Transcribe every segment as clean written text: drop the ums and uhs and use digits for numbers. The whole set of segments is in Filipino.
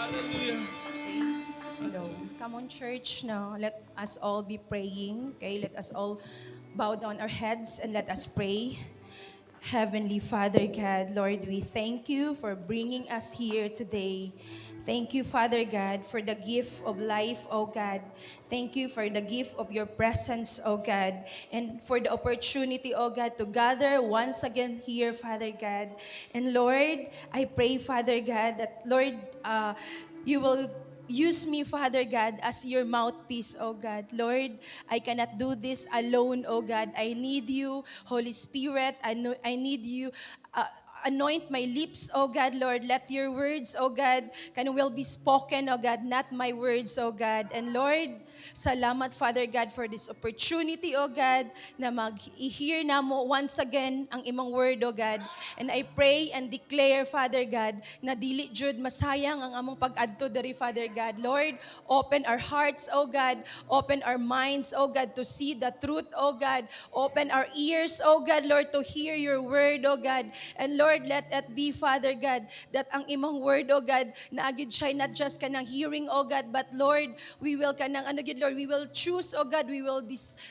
Hallelujah. Hello. Come on, church, now. Let us all be praying. Okay, let us all bow down our heads and let us pray. Heavenly Father God, Lord, we thank you for bringing us here today. Thank you, Father God, for the gift of life, oh God. Thank you for the gift of your presence, oh God, and for the opportunity, oh God, to gather once again here, Father God. And Lord, I pray, Father God, that Lord, you will use me, Father God, as your mouthpiece, oh God. Lord, I cannot do this alone, oh God. I need you, Holy Spirit. I need you. Uh, Anoint my lips, oh God, Lord. Let your words, oh God, will be spoken, oh God, not my words, oh God. And Lord, salamat, Father God, for this opportunity, oh God, na mag-hear na mo once again ang imong word, oh God. And I pray and declare, Father God, na dili jud masayang ang among pag-adto diri, Father God. Lord, open our hearts, oh God. Open our minds, oh God, to see the truth, oh God. Open our ears, oh God, Lord, to hear your word, oh God. And Lord, let it be, Father God, that ang imong word, oh God, na agid siya not just kanang hearing, oh God, but Lord, we will kanang ano gid, Lord, we will choose, oh God, we will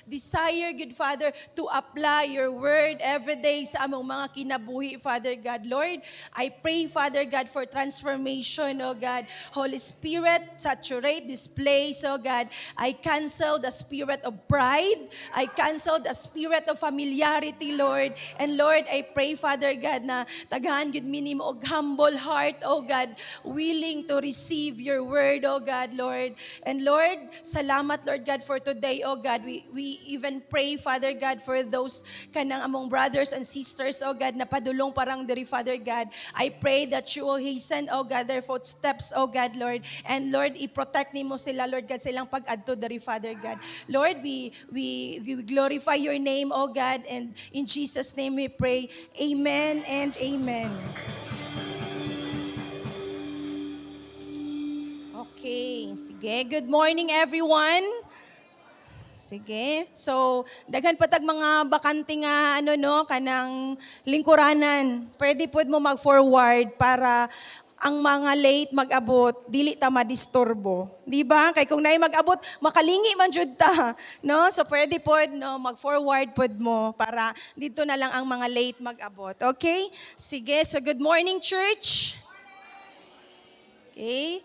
desire, good Father, to apply your word every day sa among mga kinabuhi, Father God. Lord, I pray, Father God, for transformation, oh God. Holy Spirit, saturate this place, oh God. I cancel the spirit of pride. I cancel the spirit of familiarity, Lord. And Lord, I pray, Father God, na tagahan gid minimo og humble heart, oh God, willing to receive your word, oh God, Lord. And Lord, salamat, Lord God, for today, oh God. We even pray, Father God, for those kanang among brothers and sisters, oh God, na padulong parang diri, Father God. I pray that you will hasten, oh God, their footsteps, oh God, Lord. And Lord, i-protect nimo sila, Lord God, silang pag-adto diri, Father God. Lord, we glorify your name, oh God, and in Jesus' name we pray. Amen and amen. Okay, sige. Good morning, everyone. Sige. So, daghan patag mga bakante nga ano no kanang lingkuranan. Pwede pud mo mag-forward para ang mga late mag-abot dili ta madisturbo. Di ba? Kay kung naay mag-abot, makalingi man jud ta, no? So pwede pod no mag-forward pod mo para dito na lang ang mga late mag-abot. Okay? Sige. So good morning, church. Okay?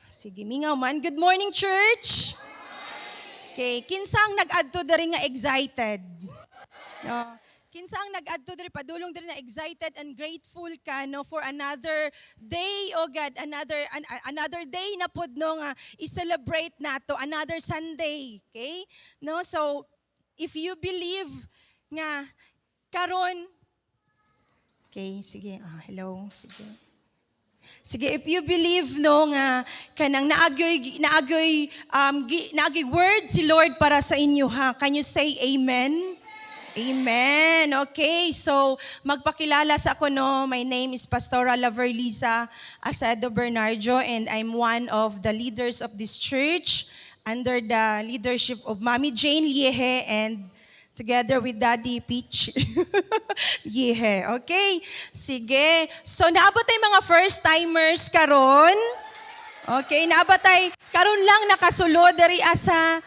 Sige, mingaw man. Good morning, church. Okay, kinsang nag-adto diri nga excited? No. Kinsang nag-adto diri padulong diri na excited and grateful ka no for another day, oh God, another day na pud no nga i-celebrate nato, another Sunday, okay? No, so if you believe nga karon, okay, sige, hello, sige. Sige, if you believe no nga kanang naagyoy word si Lord para sa inyo ha. Can you say amen? Amen. Okay, so magpakilala sa ako no. My name is Pastora Laverliza Acedo Bernardo and I'm one of the leaders of this church under the leadership of Mami Jane Liehe and together with Daddy Peach. Yeah, okay. Sige. So naabot tay mga first timers karon. Okay, naabot tay karon lang nakasulod diri sa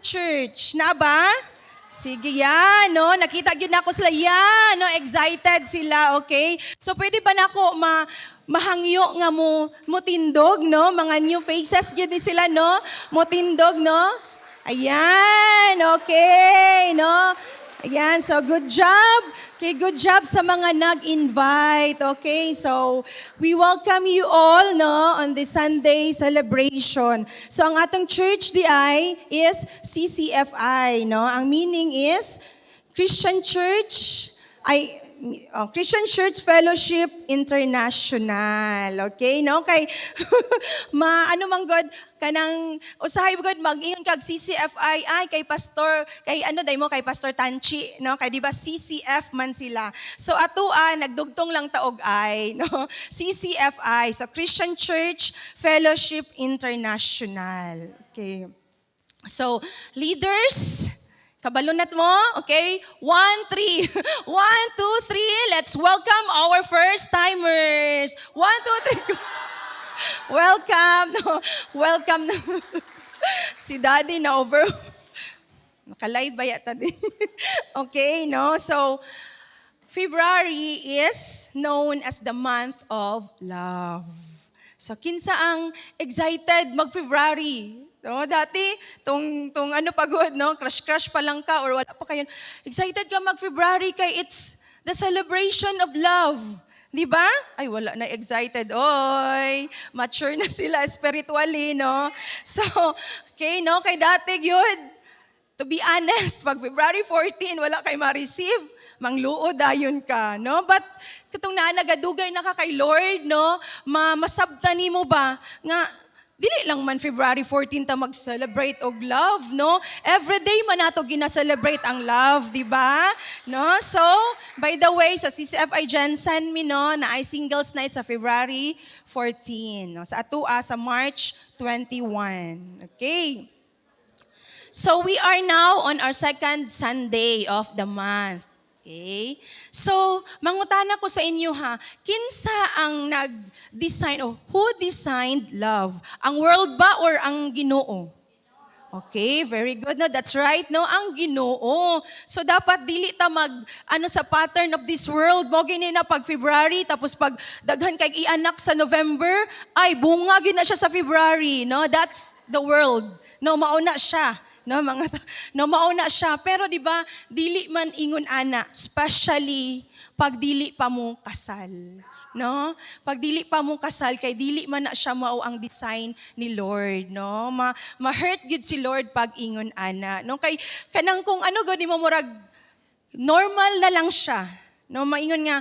church. Na ba? Sige yan, no? Nakita gyud nako sila yan, no? Excited sila, okay? So pwede ba nako mahangyo nga mo tindog, no? Mga new faces gyud ni sila, no? Mo tindog, no? Ayan, okay, no? Ayan, so good job. Okay, good job sa mga nag-invite. Okay, so we welcome you all no on this Sunday celebration. So ang atong church DI is CCFI, no? Ang meaning is Christian Church Christian Church Fellowship International. Okay, no? Kay ano man god kanang usahay god mag-ingon kag CCFI ay kay pastor kay ano day mo kay Pastor Tanchi, no? Kay di ba CCF man sila. So nagdugtong lang taog ay, no? CCFI, so Christian Church Fellowship International. Okay. So leaders, kabalunat mo? Okay? 1, 3. 1, 2, 3. Let's welcome our first timers. 1, 2, 3. Welcome. No, welcome. Si Daddy na over. Naka-live ba yata din? Okay, no? So, February is known as the month of love. So, kinsa ang excited mag-February? No, dati, tong ano pagod, no? Crush pa lang ka or wala pa kayo. Excited ka mag-February kay it's the celebration of love. Di ba? Ay, wala na excited. Oy, mature na sila spiritually, no? So, okay, no? Kay dati yun, to be honest, pag February 14, wala kay ma-receive, mangluod ayon ka, no? But, katong nagadugay na ka kay Lord, no? Masabta ni mo ba, nga, dili lang man February 14 ta mag-celebrate og love, no? Every day man nato gina-celebrate ang love, di ba? No? So, by the way, sa CCFI Jensen mi no, na ay singles night sa February 14, no? Sa atua sa March 21. Okay? So, we are now on our second Sunday of the month. Okay? So, mangutana ko sa inyo ha, kinsa ang nag-design o who designed love? Ang world ba or ang Ginoo? Okay, very good. No, that's right. No, ang Ginoo. So dapat dili ta sa pattern of this world mo gini na pag February tapos pag daghan kay ianak sa November, ay bunga gyud na siya sa February, no? That's the world. No, mauna siya. No, mauna siya. Pero di ba, dili man ingon ana, especially pag dili pa mo kasal. No? Pag dili pa mo kasal, kay dili man na siya mao ang design ni Lord. No? Ma-hurt gid si Lord pag ingon ana. No? Kay kanang kung ano gud mo murag normal na lang siya. No? Maingon nga,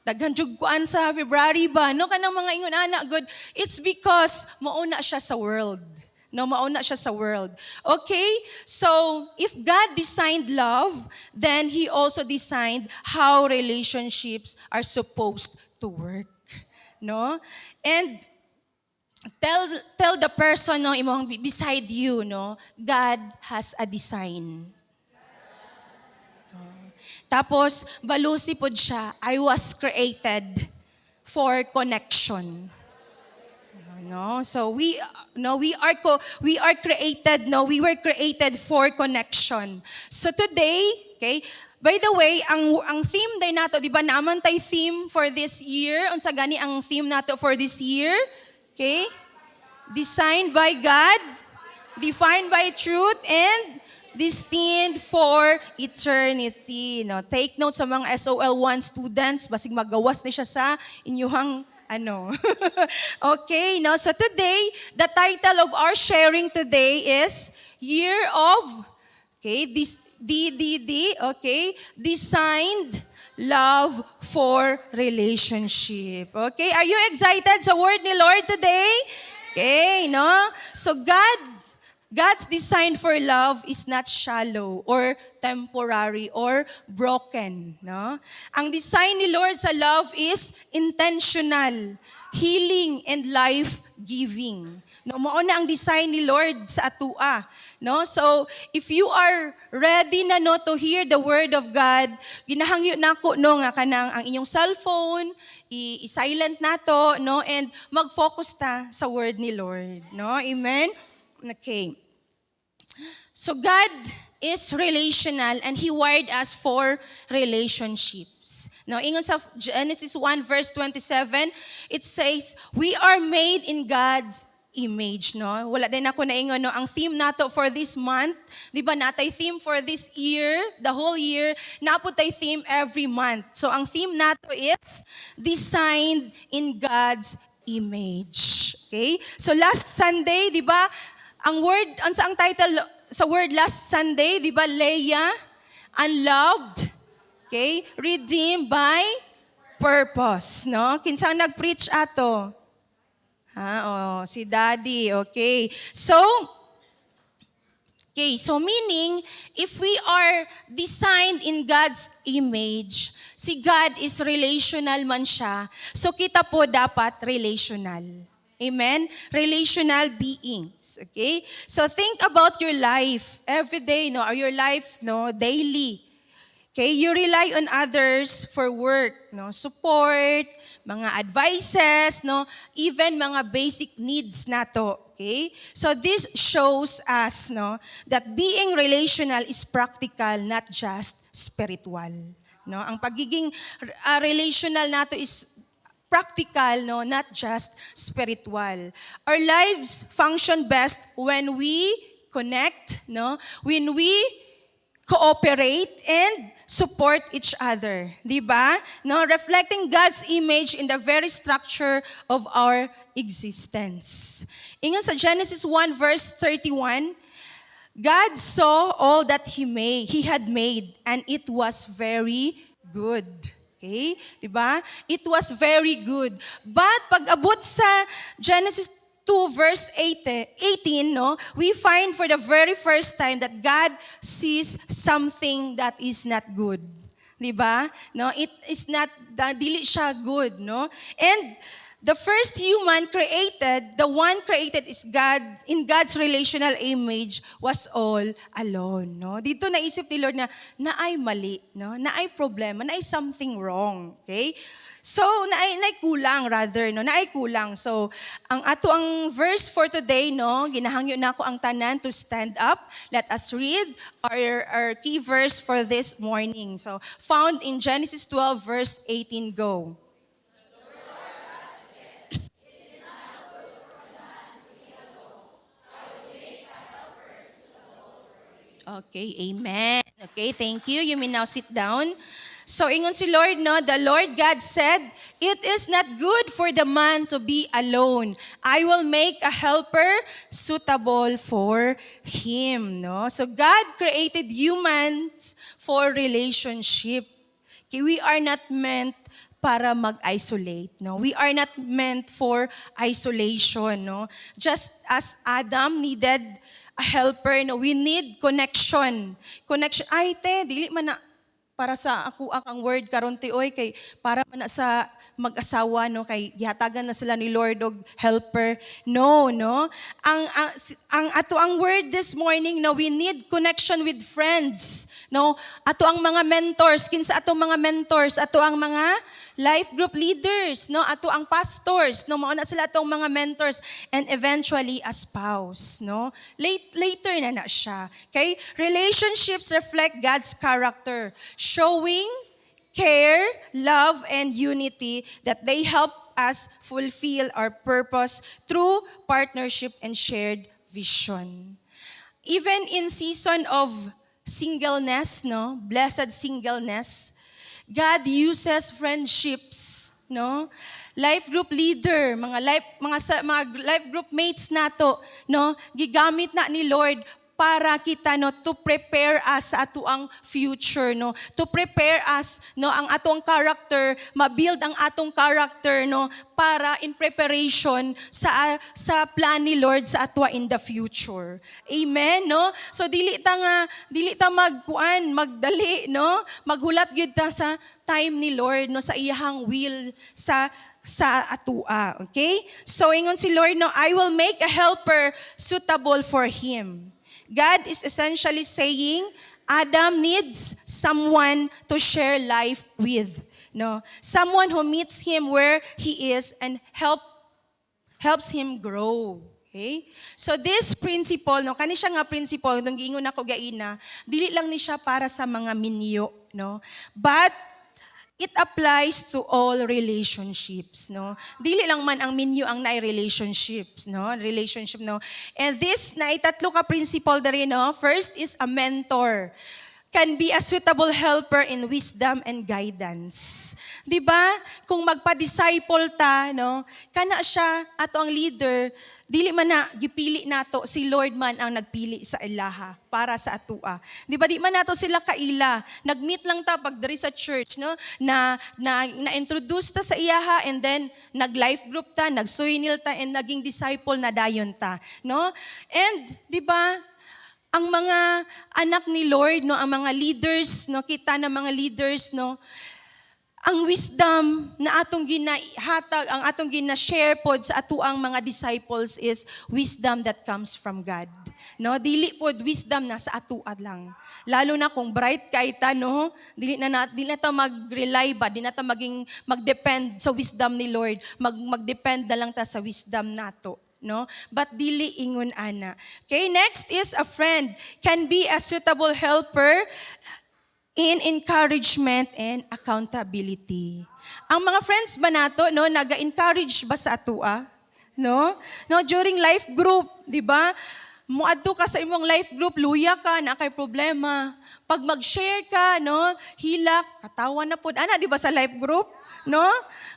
daghan jud kuan sa February ba? No? Kanang mga ingon ana good, it's because mauna siya sa world. No, mauna siya sa world. Okay? So, if God designed love, then He also designed how relationships are supposed to work. No? And tell the person no imong beside you, no, God has a design. Tapos, balusi pod siya, I was created for connection. No, so we are created. No, we were created for connection. So today, okay. By the way, ang theme day nato, di ba? Naaman tay theme for this year. Unsa gani ang theme nato for this year? Okay? Designed by God, defined by truth, and destined for eternity. No, take note sa mga SOL1 students, basig magawas ni siya sa inyuhang okay, no? So today, the title of our sharing today is Year of, okay, Designed Love for Relationship. Okay, are you excited sa word ni Lord today? Okay, no? So God's design for love is not shallow or temporary or broken, no? Ang design ni Lord sa love is intentional, healing and life-giving. No, mao na ang design ni Lord sa atua, no? So, if you are ready na no to hear the word of God, ginahangyo nako no nga kanang ang inyong cellphone, i-silent nato, no, and mag-focus ta sa word ni Lord, no? Amen. Okay. So God is relational and He wired us for relationships. Now, ingon sa Genesis 1 verse 27, it says, we are made in God's image, no? Wala din ako naingon, no? Ang theme nato for this month, di ba natay theme for this year, the whole year, naputay theme every month. So, ang theme nato is designed in God's image. Okay? So, last Sunday, di ba, ang word, ang title sa word last Sunday, di ba, Leah, unloved, okay, redeemed by purpose, no? Kinsa nag-preach ato? Si Daddy, okay. So meaning, if we are designed in God's image, si God is relational man siya, so kita po dapat relational. Amen? Relational beings. Okay? So think about your life every day, no? Or your life, no? Daily. Okay, you rely on others for work, no? Support, mga advices, no? Even mga basic needs nato. Okay? So this shows us, no, that being relational is practical, not just spiritual. No? Ang pagiging relational nato is practical, no, not just spiritual. Our lives function best when we connect, no? When we cooperate and support each other, di ba? No, reflecting God's image in the very structure of our existence. Ingon sa Genesis 1 verse 31, God saw all that He had made, and it was very good. Okay? Diba? It was very good. But pag abot sa Genesis 2 verse 18, no, we find for the very first time that God sees something that is not good. Diba? No, it is not, dili siya good, no? And the first human created, the one created is God, in God's relational image, was all alone. No? Dito naisip ni Lord na naay mali, no? Naay problema, naay something wrong. Okay? So, naay kulang rather, no? Naay kulang. So, ang verse for today, no? Ginahangyo na ako ang tanan to stand up. Let us read our key verse for this morning. So, found in Genesis 12 verse 18, go. Okay, amen. Okay, thank you. You may now sit down. So, ingon si Lord, no, the Lord God said, "It is not good for the man to be alone. I will make a helper suitable for him." No? So, God created humans for relationship. Okay, we are not meant para mag-isolate, no? We are not meant for isolation, no? Just as Adam needed a helper, no? We need connection. Connection. Ay, dili man na para sa ako ang word karon ti oy kay para man na sa mag-asawa, no, kay gihatagan na sila ni Lord og helper. No, no. Ang ato ang word this morning, no, we need connection with friends. No, ato ang mga mentors, kinsa ato mga mentors, ato ang mga life group leaders, no, ato ang pastors, no, mao na sila atong mga mentors, and eventually a spouse, no. Later na siya. Okay? Relationships reflect God's character, showing care, love, and unity that they help us fulfill our purpose through partnership and shared vision. Even in season of singleness, no, blessed singleness, God uses friendships, no? Life group leader, mga life group mates nato, no? Gigamit na ni Lord para kita, no, to prepare us sa atuang future, no? To prepare us, no, ang atong character, ma-build ang atong character, no, para in preparation sa plan ni Lord sa atwa in the future. Amen, no? So dili ta magdali, no? Maghulat gyud ta sa time ni Lord, no, sa iyahang will sa atua. Okay? So ingon si Lord, no, I will make a helper suitable for him. God is essentially saying, Adam needs someone to share life with. No? Someone who meets him where he is and helps him grow. Okay? So this principle, no, kani siya nga principle, nung giingon ako gaina, dili lang ni siya para sa mga minyo, no? But it applies to all relationships, no? Dili lang man ang minyo ang naay relationships, no? Relationship, no? And this tatlo ka principle diri, no? First is a mentor can be a suitable helper in wisdom and guidance. 'Di ba? Kung magpa-disciple ta, no? Kana siya ato ang leader, dili man na gipili nato, si Lord man ang nagpili sa ilaha para sa atua. 'Di ba? Di man nato sila kaila. Nagmeet lang ta pag diri sa church, no? Na-introduce ta sa iyaha, and then nag-life group ta, nag-suinil ta, and naging disciple na dayon ta, no? And 'di ba? Ang mga anak ni Lord, no, ang mga leaders, no, kita na mga leaders, no, ang wisdom na atong ginahatag, ang atong gina-share pod sa atuang mga disciples is wisdom that comes from God. No, dili pod wisdom na sa atuad lang. Lalo na kung bright kay ta, no, dili na ta mag-rely ba, dili na ta mag-depend sa wisdom ni Lord. Mag-depend na lang ta sa wisdom nato. No, but dili ingon ana. Okay, next is a friend can be a suitable helper in encouragement and accountability. Ang mga friends ba nato, no, naga-encourage ba sa atua? No? No, during life group, di ba? Muadto ka sa imong life group, luya ka, na kay problema. Pag mag-share ka, no, hilak, katawa na pod. Ana, di ba sa life group? No?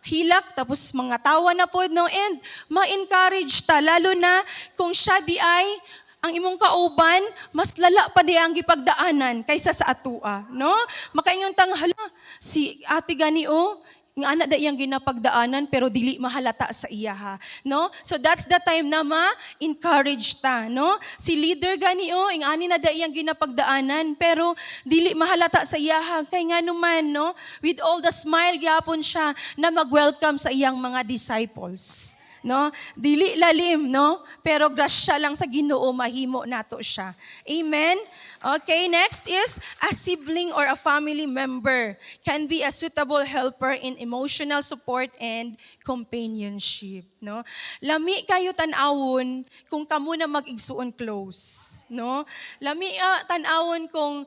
Hilak, tapos mga tawa na pod, no? And ma-encourage ta, lalo na kung siya di ay ang imong kauban, mas lala pa di ang gipagdaanan kaysa sa atua, no? Makaingon tang, hala, si ate gani o, yung anak da iyang ginapagdaanan pero dili mahalata sa iya ha, no? So that's the time na ma-encourage ta, no? Si leader gani o, yung ani na da iyang ginapagdaanan pero dili mahalata sa iya ha, kay nga naman, no? With all the smile gyapon siya na mag-welcome sa iyang mga disciples. No, dili lalim, no, pero grasya lang sa Ginoo mahimo nato siya. Amen. Okay, next is a sibling or a family member can be a suitable helper in emotional support and companionship, no. Lami kayo tan-awon kung kamo na mag-igsuon close, no. Lami tan-awon kung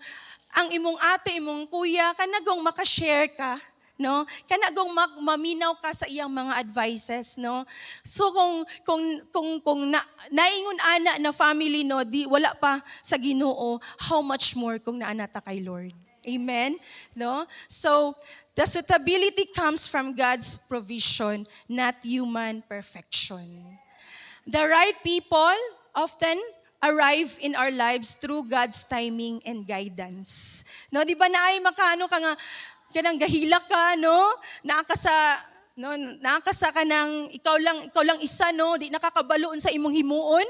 ang imong ate, imong kuya kanagong maka-share ka, no, kanagong maminaw ka sa iyang mga advices, no. So kung naingon ana na family, no, di wala pa sa Ginoo, how much more kung naana ta kay Lord. Amen, no. So the suitability comes from God's provision, not human perfection. The right people often arrive in our lives through God's timing and guidance. No, di ba naay makaano ka nga kanang gahila ka, no? Nakasa ka ng ikaw lang isa, no? Di nakakabaloon sa imong himuon.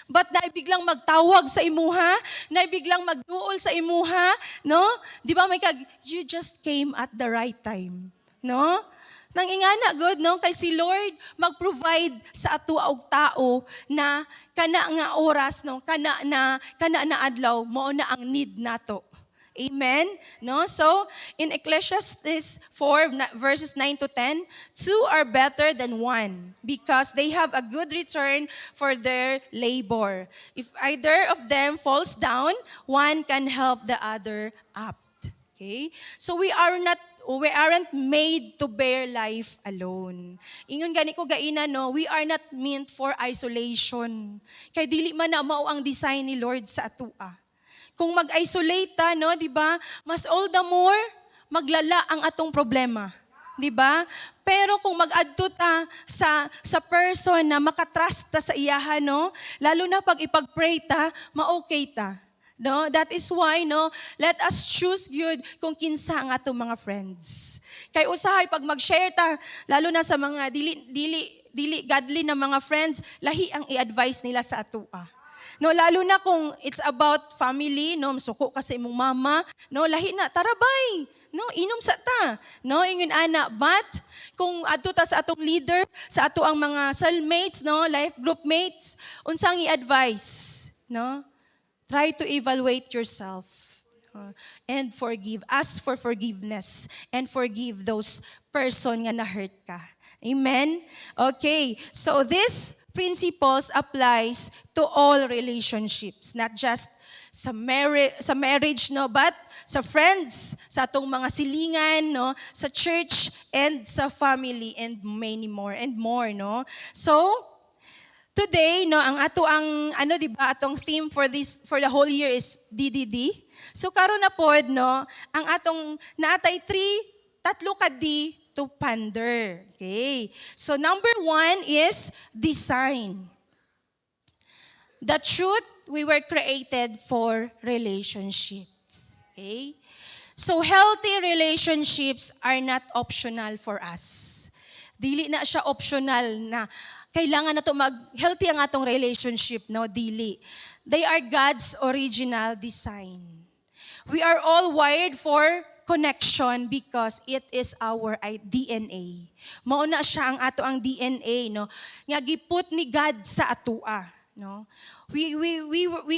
But naibiglang magtawag sa imuha, naibiglang magduol sa imuha, no? Di ba may you just came at the right time, no? Nang ingana good, no? Kay si Lord mag-provide sa ato og tao na kana nga oras, no? Kana na adlaw mao na ang need nato. Amen? No? So, in Ecclesiastes 4, verses 9 to 10, two are better than one because they have a good return for their labor. If either of them falls down, one can help the other up. Okay? So, we aren't made to bear life alone. Ingon gani ko gaina, no, we are not meant for isolation. Kay dili man na mao ang design ni Lord sa atua. Kung mag-isolate ta, no, di ba? Mas all the more maglala ang atong problema, di ba? Pero kung mag-adto ta sa person na makatrust ta sa iyaha, no, lalo na pag ipag-pray ta, ma-okay ta. No, that is why, no, let us choose good kung kinsa ang atong mga friends. Kay usahay pag mag-share ta, lalo na sa mga dili godly na mga friends, lahi ang i-advise nila sa atua. No, lalo na kung it's about family, no, masuko ka sa imong mama, no, lahi na, tarabay, no, inom sa ta, no, ingon ana, but kung adto ta sa atong leader, sa ato ang mga cellmates, no, life group mates, unsang i-advise, no, try to evaluate yourself and forgive, ask for forgiveness and forgive those person nga na-hurt ka. Amen? Okay, so this principles applies to all relationships, not just sa marriage, no, but sa friends, sa atong mga silingan, no, sa church and sa family and many more and more, no. So today, no, ang di ba, atong theme for the whole year is DDD. So karon na pod, no, ang atong natay tatlo ka D to ponder. Okay. So number 1 is design. The truth, we were created for relationships. Okay. So healthy relationships are not optional for us. Dili na siya optional na kailangan na to healthy ang atong relationship, no, dili. They are God's original design. We are all wired for connection because it is our DNA. Mao na siya ang ato ang DNA, no? Nga giput ni God sa atoa, no? We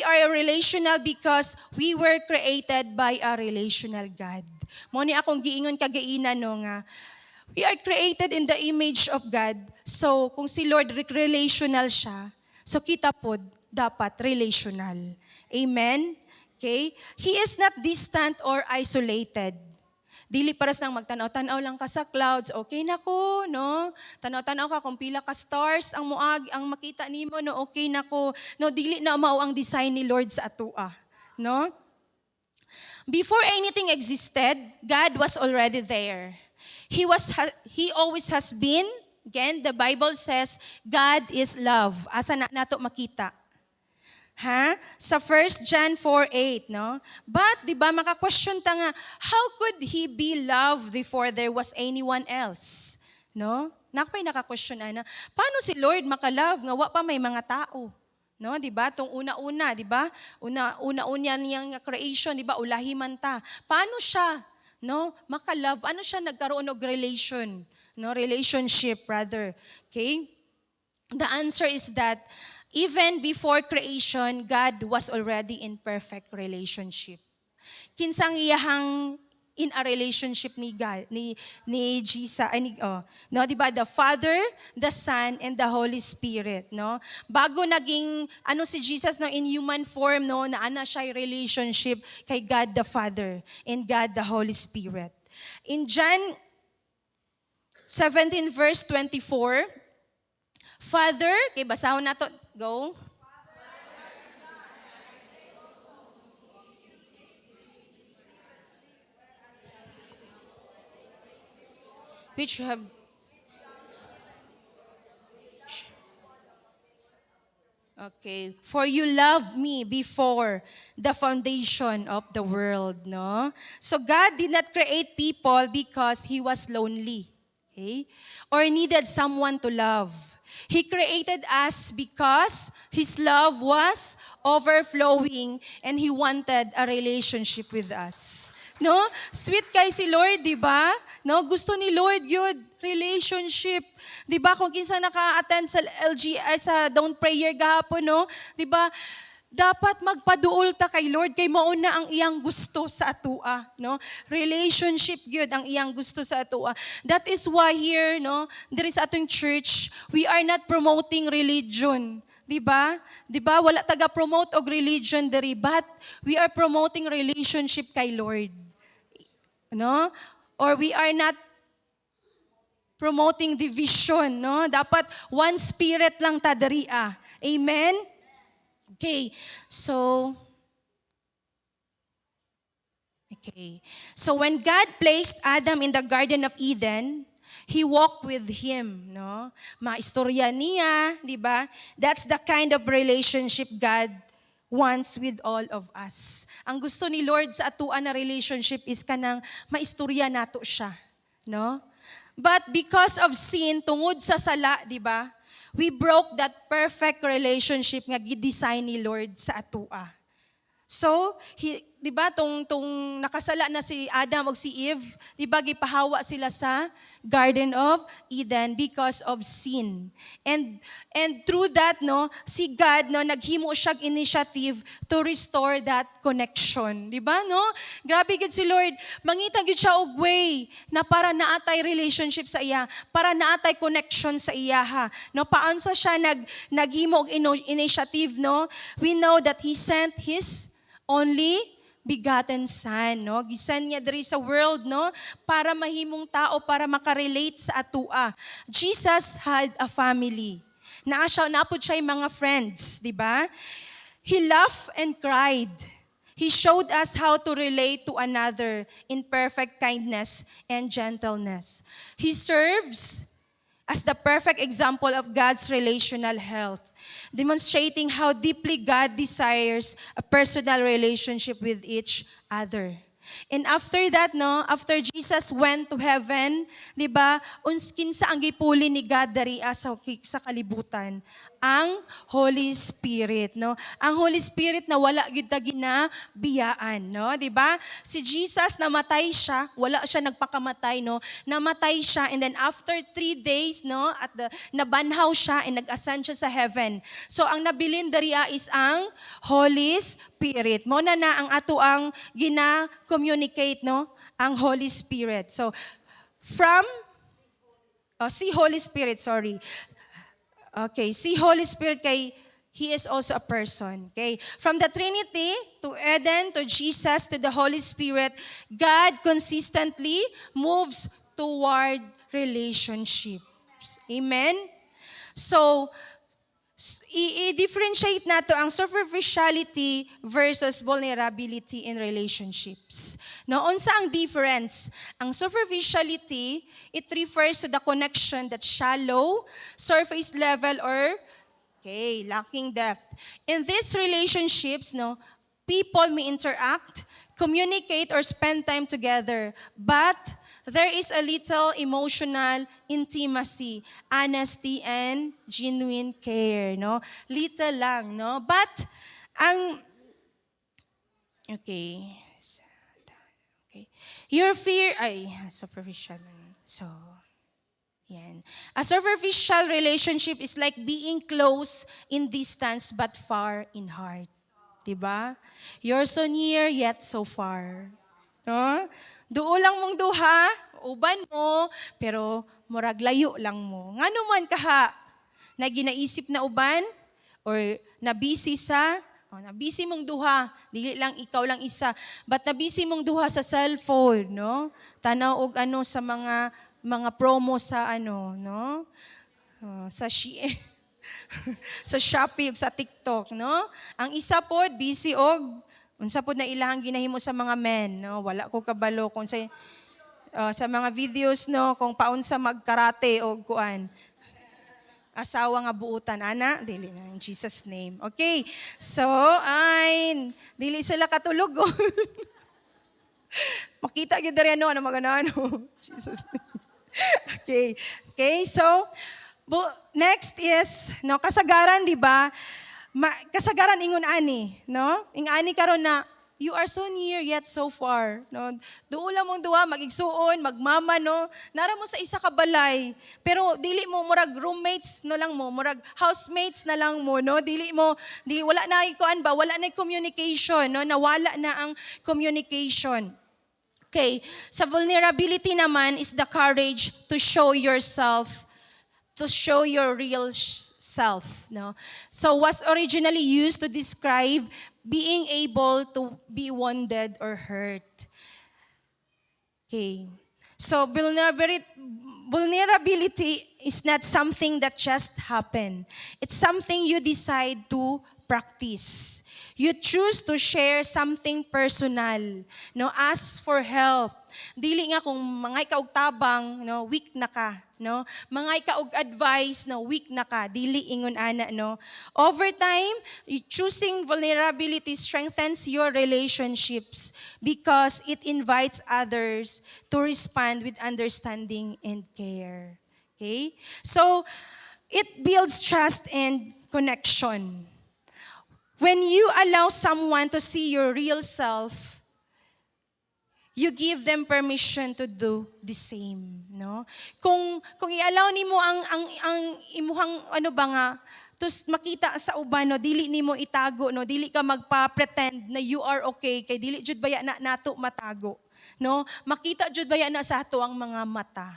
are relational because we were created by a relational God. Mao ni akong giingon kagainan, no, nga we are created in the image of God. So kung si Lord relational siya, so kita pod dapat relational. Amen? Okay? He is not distant or isolated. Dili paras nang magtanaw-tanaw lang ka sa clouds, okay na ko, no? Tanaw-tanaw ka kung pila ka stars ang muag, ang makita nimo, no, okay na ko. No, dili na mao ang design ni Lord sa atua, no? Before anything existed, God was already there. He always has been. Again, the Bible says God is love. Asa na nato makita? Sa 1 John 4:8, no? But, di ba, maka-question ta nga, how could He be love before there was anyone else? No? Nakapay naka-question na, paano si Lord maka-love nga wa pa may mga tao? No, di ba? Tong una-una, di ba? Una-una niyang creation, di ba? Ulahi man ta. Paano siya, no, maka-love? Ano siya nagkaroon og relation? No, relationship rather. Okay? The answer is that even before creation, God was already in perfect relationship. Kinsang iyahang in a relationship ni God, ni Jesus, no, di ba? The Father, the Son, and the Holy Spirit, no? Bago naging si Jesus, no, in human form, no, na ana siya relationship kay God the Father and God the Holy Spirit. In John 17 verse 24, Father, kay basahon nato, go. Which have Okay, for you loved me before the foundation of the world, no? So God did not create people because He was lonely, okay? Or needed someone to love. He created us because His love was overflowing and He wanted a relationship with us. No? Sweet kay si Lord, di ba? No, gusto ni Lord yun, relationship. Di ba? Kung kinsa naka-attend sa sa Dawn Prayer gahapon, no? Di ba? Dapat magpaduol ta kay Lord kay mao na ang iyang gusto sa atua, no? Relationship gyud ang iyang gusto sa atua. That is why here, no, there is atong church, we are not promoting religion. Di ba? Di ba? Wala taga-promote og religion diri, but we are promoting relationship kay Lord. No? Or we are not promoting division, no? Dapat one spirit lang ta diri. Amen? Okay. So when God placed Adam in the Garden of Eden, He walked with him, no? Maistorya niya, di ba? That's the kind of relationship God wants with all of us. Ang gusto ni Lord sa atuan na relationship is kanang maistorya nato siya, no? But because of sin, tungod sa sala, di ba? We broke that perfect relationship nga gidesign ni Lord sa atua. So, di ba, tong nakasala na si Adam o si Eve, di ba, gipahawa sila sa Garden of Eden because of sin. And through that, no, si God, no, naghimo siya initiative to restore that connection. Di ba, no? Grabe gid si Lord. Mangita gid siya og way na para naatay relationship sa iya, para naatay connection sa iya, ha. No, paansa siya naghimo og initiative, no? We know that He sent His only begotten Son, no? Gisan niya diri sa world, no? Para mahimong tao, para makarelate sa atua. Jesus had a family. Naapod siya yung mga friends, di ba? He laughed and cried. He showed us how to relate to another in perfect kindness and gentleness. He serves as the perfect example of God's relational health, demonstrating how deeply God desires a personal relationship with each other. And after that, no, after Jesus went to heaven, di ba, kinsa ang gipuli ni God dari sa kalibutan? Ang Holy Spirit, no? Ang Holy Spirit na wala gyud ta ginabiyaan, no? Di ba? Si Jesus namatay siya, wala siya nagpakamatay, no? Namatay siya, and then after 3 days, no, nabanhaw siya and nag-ascend siya sa heaven. So ang nabilin dariya is ang Holy Spirit. Mo na ang ato ang gina-communicate, no? Ang Holy Spirit. So si Holy Spirit, sorry. Okay, si Holy Spirit kay He is also a person. Okay? From the Trinity to Eden to Jesus to the Holy Spirit, God consistently moves toward relationships. Amen? So, i-differentiate nato ang superficiality versus vulnerability in relationships. No, unsa ang difference? Ang superficiality, it refers to the connection that's shallow, surface level, or lacking depth. In these relationships, no, people may interact, communicate, or spend time together, but there is a little emotional intimacy, honesty, and genuine care, no? Little lang, no? But okay. Your fear superficial. So, yan. A superficial relationship is like being close in distance but far in heart. Diba? You're so near yet so far. No? Duo lang mong duha, uban mo, pero murag layo lang mo. Ngano man kaha, na ginaisip na uban, or nabisi nabisi mong duha, dili lang ikaw lang isa, but nabisi mong duha sa cellphone, no? Tanaw og sa mga promo sa no? Sa sa Shopee ug sa TikTok, no? Ang isa pod busy og unsa pod na ilahang ginahimo sa mga men, no? Wala ko kabalo kung sa mga videos, no, kung paunsa magkarate o kuan. Asawa nga buutan, ana, dili na in Jesus name. Okay. So, dili sila katulog. Makita gyud diri ano magano. Jesus. Okay. Okay, so next is no kasagaran, di ba? Kasagaran ingon ani, no? Ingani karon na you are so near yet so far, no? Duo lang mong duha magigsuon, magmama, no? Nara mo sa isa ka balay, pero dili mo murag roommates no lang mo, murag housemates na lang mo, no? Wala na ikuan ba, wala na communication, no? Nawala na ang communication. Okay, sa vulnerability naman is the courage to show yourself, to show your real self, no? So was originally used to describe being able to be wounded or hurt. Okay. So vulnerability is not something that just happened. It's something you decide to practice. You choose to share something personal, no? Ask for help. Dili nga kung mangay ka og tabang, no, weak na ka, no? Mangay ka og advice, no, weak na ka, dili ingon ana, no? Over time, choosing vulnerability strengthens your relationships because it invites others to respond with understanding and care. Okay? So, it builds trust and connection. When you allow someone to see your real self, you give them permission to do the same, no? Kung i-allow nimo ang imuhang tus makita sa uban, no, dili nimo itago, no, dili ka magpa-pretend na you are okay kay dili jud baya na nato matago, no? Makita jud baya na sa ato ang mga mata,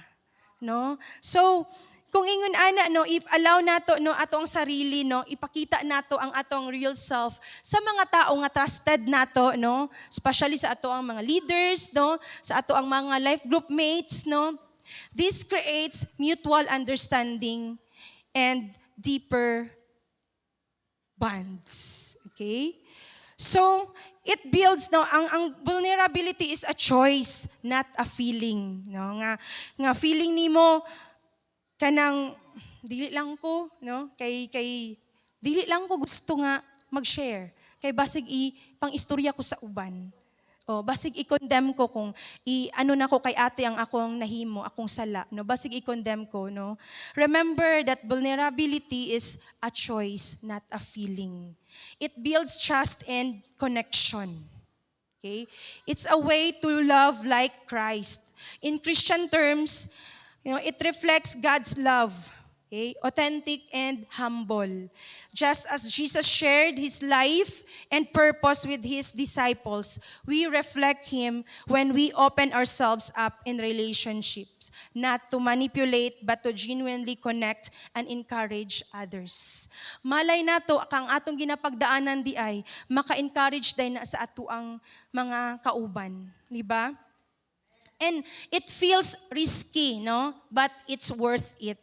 no? So kung ingon ana, no, if allow nato, no, ato ang sarili, no, ipakita nato ang atong real self sa mga tao nga trusted nato, no, especially sa ato ang mga leaders, no, sa ato ang mga life group mates, no. This creates mutual understanding and deeper bonds. Okay? So, it builds, no, ang vulnerability is a choice, not a feeling, no, nga feeling nimo kanang dili lang ko, no, kay dili lang ko gusto nga mag-share kay basig pang istorya ko sa uban, O basig i-condemn ko kung ano na ko kay ate ang akong nahimo, akong sala, no? Basig i-condemn ko, no? Remember that vulnerability is a choice, not a feeling. It builds trust and connection. Okay? It's a way to love like Christ. In Christian terms, it reflects God's love. Okay? Authentic and humble. Just as Jesus shared his life and purpose with his disciples, we reflect him when we open ourselves up in relationships, not to manipulate but to genuinely connect and encourage others. Malay nato kang atong ginapagdaanan di ay maka-encourage din na sa ato ang mga kauban, di ba? And it feels risky, no? But it's worth it.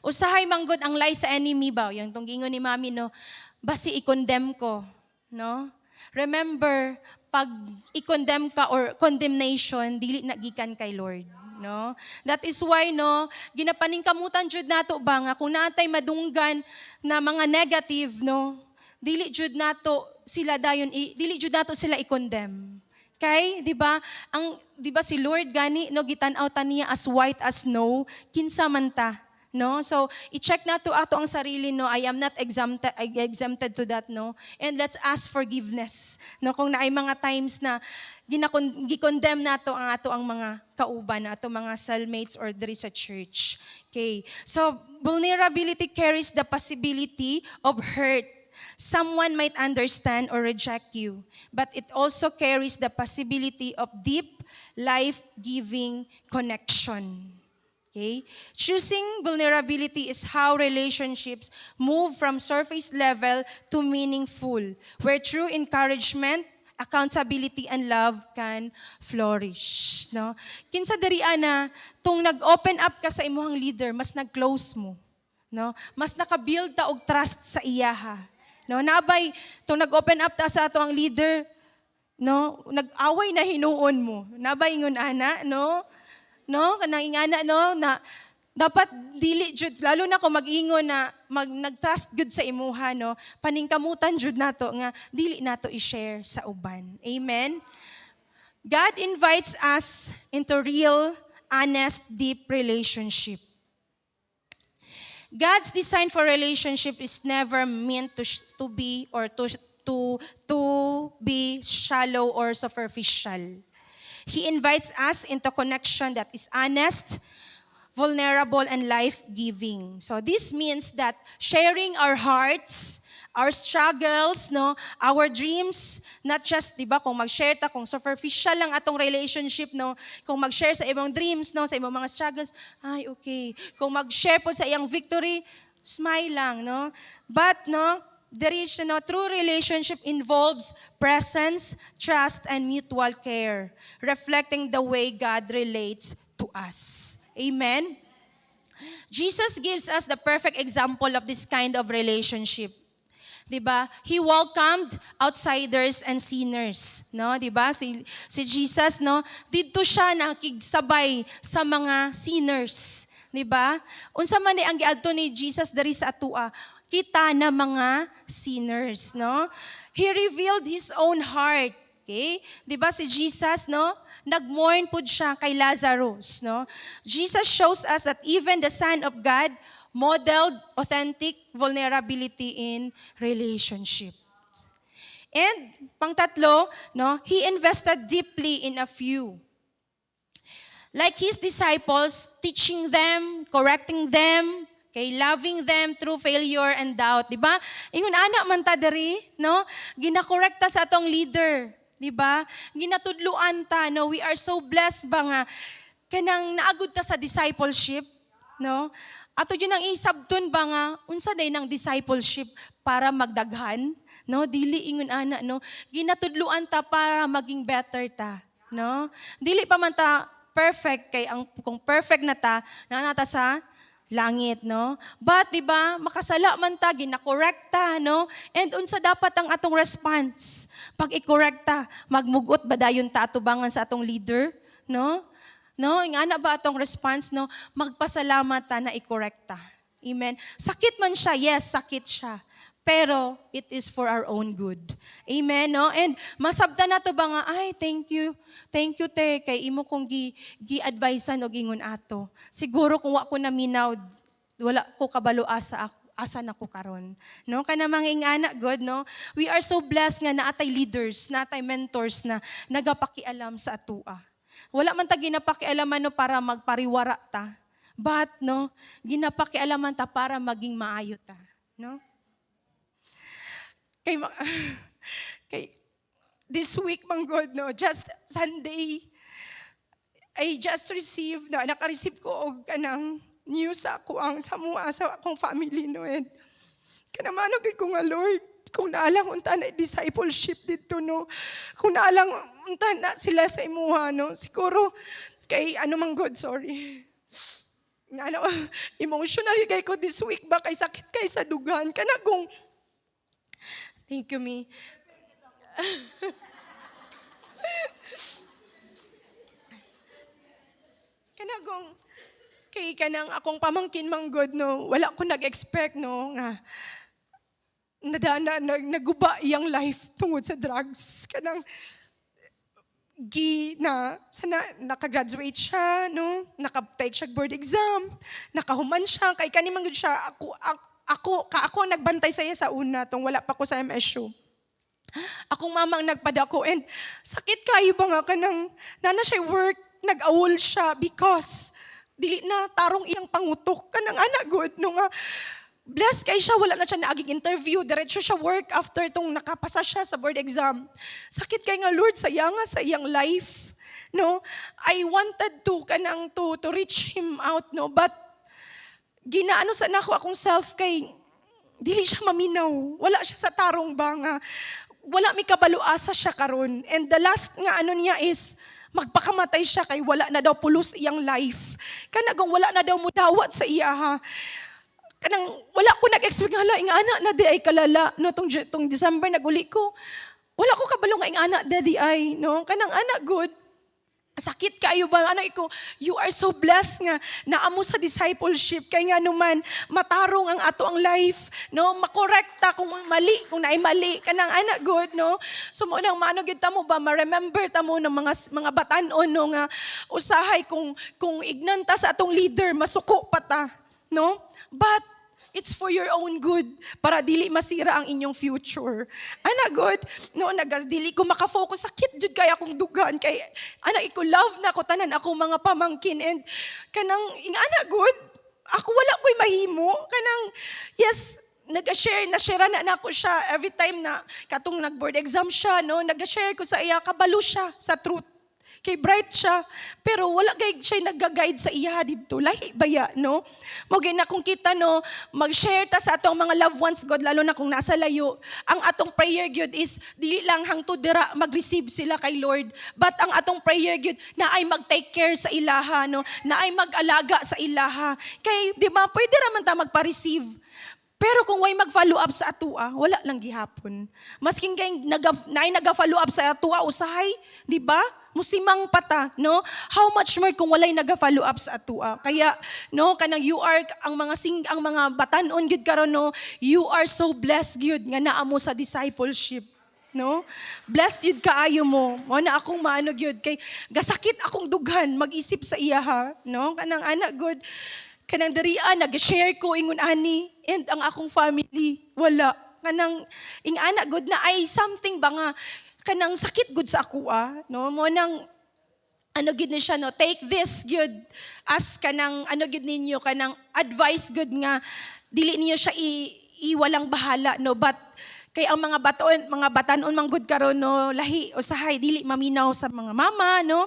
Usahay manggod ang lie sa enemy ba? Yung tunggingon ni mami, no? Basi i-condemn ko, no? Remember, pag i-condemn ka or condemnation, dili na gikan kay Lord, no? That is why, no, ginapaningkamutan jud nato ba nga kung natay madunggan na mga negative, no? Dili jud nato sila dayon, dili jud nato sila i-condemn. Kay, di ba? Di ba si Lord gani no gitan-aw ta niya as white as snow, kinsa man ta. No? So, i-check na to ato ang sarili, no? I am not exempted to that, no? And let's ask forgiveness. No? Kung naay mga times na gi-condemn nato ang ato ang mga kauban, ato mga cellmates or diri sa church. Okay. So, vulnerability carries the possibility of hurt. Someone might understand or reject you, but it also carries the possibility of deep, life-giving connection. Okay? Choosing vulnerability is how relationships move from surface level to meaningful, where true encouragement, accountability, and love can flourish. No? Kinsa diri ana, tung nag-open up ka sa imuhang leader, mas nag-close mo. No? Mas naka-build ta og trust sa iyaha. No? Nabay, tung nag-open up ta sa ato ang leader, no? Nag-away na hinuon mo. Nabay ingon ana, no? No, kanang ingana no na dapat dili jud lalo na kung mag-ingon na nag-trust good sa imuha no, paningkamutan jud nato nga dili nato i-share sa uban. Amen. God invites us into real, honest, deep relationship. God's design for relationship is never meant to be or to be shallow or superficial. He invites us into connection that is honest, vulnerable, and life-giving. So this means that sharing our hearts, our struggles, no, our dreams, not just, di ba, kung mag-share ta, kung superficial lang atong relationship, no, kung mag-share sa ibang dreams, no, sa ibang mga struggles, ay, okay. Kung mag-share po sa iyang victory, smile lang, no. But, no, there is, true relationship involves presence, trust, and mutual care, reflecting the way God relates to us. Amen? Jesus gives us the perfect example of this kind of relationship. Diba? He welcomed outsiders and sinners, no? Diba? Si Jesus, no, didto siya nakigsabay sa mga sinners, diba? Unsa man ni ang giadto ni Jesus diri sa atua, kita na mga sinners, no? He revealed his own heart, okay? 'Di ba si Jesus, no? Nagmourn pud siya kay Lazarus, no? Jesus shows us that even the Son of God modeled authentic vulnerability in relationships. And pangtatlo, no? He invested deeply in a few. Like his disciples, teaching them, correcting them, okay, loving them through failure and doubt, di ba? Ingon ana man ta diri, no? Ginakorekta sa atong leader, di ba? Ginatudluan ta, no? We are so blessed ba nga kanang naagud ta sa discipleship, no? Ato yun ang isabton ba nga unsa day ng discipleship para magdaghan, no? Dili ingon ana, no? Ginatudluan ta para maging better ta, no? Dili pa man ta perfect kay kung perfect na ta, nanata sa langit, no? But, di ba, makasala man ta, ginakorek ta, no? And unsa dapat ang atong response? Pag i-correct ta, magmugot ba dayon ta atubangan sa atong leader, no? No? Ingana ba atong response, no? Magpasalamat ta na i-correct ta. Amen? Sakit man siya, yes, sakit siya. Pero it is for our own good. Amen, no? And masabta na to ba nga, ay, thank you te, kay imo kong gi-advisean o gingon ato. Siguro kung wa ko naminaw, wala ko kabalo asa na ko karon, no? Kana mga ingana, God, no? We are so blessed nga naatay leaders, naatay mentors na nagapakialam sa atua. Wala man ta ginapakialaman no para magpariwara ta, but no, ginapakialaman ta para maging maayo ta, no? Kay, kay this week, man God, no, just Sunday, I just received, naka-receive ko og kanang news sa ako ang sa akong family, no, and kanamanog ko nga, Lord, kung naalang unta na discipleship dito, no, kung naalang unta na sila sa imuha, no, siguro, kay ano man God, sorry, ano, emotional kay ko this week ba, kay sakit kay sa dugan, kanagong, thank you, me. Kanagong, kay kanang akong pamangkin man God, no, wala ko nag-expect, no, nga, naguba iyang life tungod sa drugs. Kanang, sana nakagraduate siya, no, nakaptake siya board exam, nakahuman siya, kay kanimang gud siya, ako ang nagbantay sa iya sa una, tong wala pa ko sa MSU. Akong mamang nagpadako, and sakit kayo ba nga kanang, nana siya work, nag-awol siya, because, dili na tarong iyang pangutok, kanang anak good, no nga, blessed kay siya, wala na siya naaging interview, diretso siya work after tong nakapasa siya sa board exam. Sakit kay nga, Lord, sayang nga sa iyang life, no, I wanted to reach him out, no, but, ginaano sa nako akong self kay dili siya maminaw, wala siya sa tarong ba nga, wala mi kabaluasa siya karon, and the last nga ano niya is magpakamatay siya kay wala na daw pulos iyang life, kanagong wala na daw mudawat sa iya, ha, kanang wala ko nag-expect hala ing anak na di ay kalala, no, tong December naguli ko, wala ko kabalo nga ing anak daddy ay, no, kanang anak good. Sakit kayo ba? Anak ko, you are so blessed nga naamo sa discipleship. Kaya nga naman, matarong ang ato ang life. No? Makorekta kung mali, kung naay mali. Kanang anak good, no? So, munang maano kita mo ba? Ma-remember ta mo ng mga batanon, no? Nga, usahay kung ignanta sa atong leader, masuko pa ta. No? But, it's for your own good, para dili masira ang inyong future. Ana good, no, dili ko makafocus, sakit jud kay akong dugan, kay ana ko love na ko tanan akong mga pamangkin, and kanang ana good, ako wala ko'y mahimo, kanang yes, nag-share na ako siya every time na katong nag-board exam siya, no, nag-share ko sa iya, kabalo siya sa truth. Kay bright siya, pero wala kay siya nagga-guide sa iya dito. Lahi baya, no? Mogay na kung kita, no, mag-share ta sa atong mga loved ones, God, lalo na kung nasa layo. Ang atong prayer, God, is dili lang hangtod dira mag-receive sila kay Lord. But ang atong prayer, God, na ay mag-take care sa ilaha, no? Na ay mag-alaga sa ilaha. Kay, di ba, pwede raman ta magpa-receive. Pero kung way mag-follow up sa atua, wala lang gihapon. Masking kay naga-follow up sa atua, usahay, di ba? Musimang pata, no? How much more kung walay naga-follow up sa atua. Kaya, no, kanang you are, ang mga batanon gyud karon, no, you are so blessed gyud nga naa mo sa discipleship. No? Blessed yun kaayo mo. Na akong maano gyud kay gasakit akong dughan mag-isip sa iya, ha, no? Kanang anak good, kanang dirian nag-share ko ingon ani, and ang akong family wala. Kanang ing anak good na ay something ba nga kanang sakit good sa ako, no, mo nang ano gid ni siya, no, take this good as kanang ano gid ninyo, kanang advice good nga dili niyo siya iwalang bahala, no, but kay ang mga batanon man good karon, no, lahi usahay dili maminaw sa mga mama, no,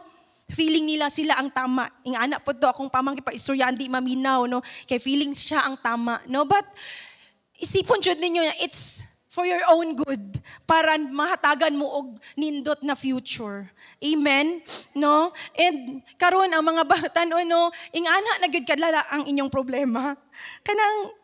feeling nila sila ang tama. Ing anak po to akong pamangkin pa istorya di maminaw, no, kay feeling siya ang tama, no, but isipon jud ninyo na it's for your own good, para mahatagan mo og nindot na future. Amen? No? And karon ang mga batanon, no, ingana na gyud kadlala ang inyong problema. Kanang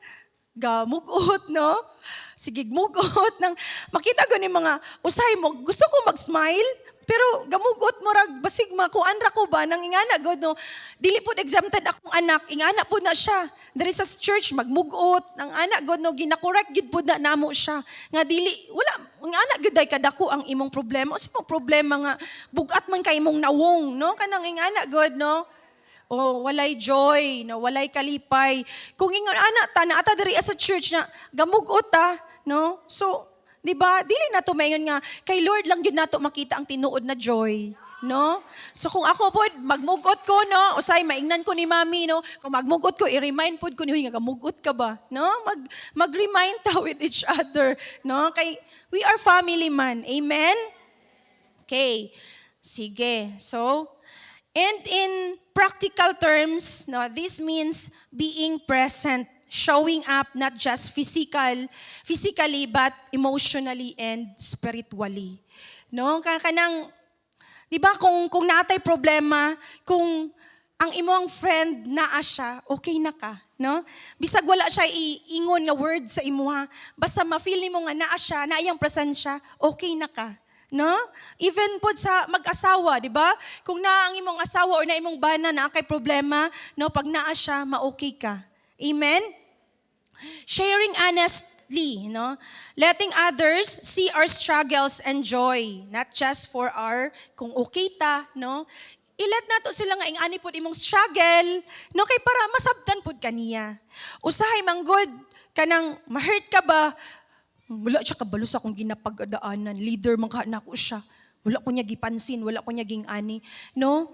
gamugot, no? Sige mugot nang makita ko ni mga usay mo, gusto ko mag-smile, Pero gamugot mo rag basig makuan ra ko ba nang ingana god no. Dili pud exempted akong anak, ingana pud na siya. Diri sa church magmugot nang anak god no ginakorek gid pud na namo siya. Nga dili wala ingana gyud day kadako ang imong problema. Usa mo problema nga bugat man kay imong nawong no kanang ingana god no. O walay joy, no, walay kalipay. Kung ingon ana ta na ata diri sa church na gamugot ta, no? So, di ba? Dili na to mayon nga kay Lord lang gyud nato makita ang tinuod na joy, no? So kung ako pod magmugot ko, no, usay maingnan ko ni mami, no. Kung magmugot ko, i-remind pod ko ni nga gamugot ka ba, no? Mag-remind ta with each other, no? Kay we are family man. Amen. Okay. Sige. So, and in practical terms, no, this means being present, showing up not just physically but emotionally and spiritually. No, kanang 'di ba kung natay problema, kung ang imong friend naa siya, okay na ka, no? Bisag wala siya iingon nga word sa imuha, basta ma-feel nimo nga naa siya, naa iyang presensya, okay na ka. No? Even po sa mag-asawa, di ba? Kung na ang imong asawa or na imong bana na kay problema, no, pag naa siya, ma-okay ka. Amen? Sharing honestly, no? Letting others see our struggles and joy, not just for our kung okay ta, no? I-let nato sila nga ingani pod imong struggle, no, kay para masabtan pod kaniya. Usahay manggod kanang ma-hurt ka ba? Wala siya kabalo sa akong ginapagdaanan. Leader man ka nako siya. Wala ko niya gipansin, wala ko niya gingani, no?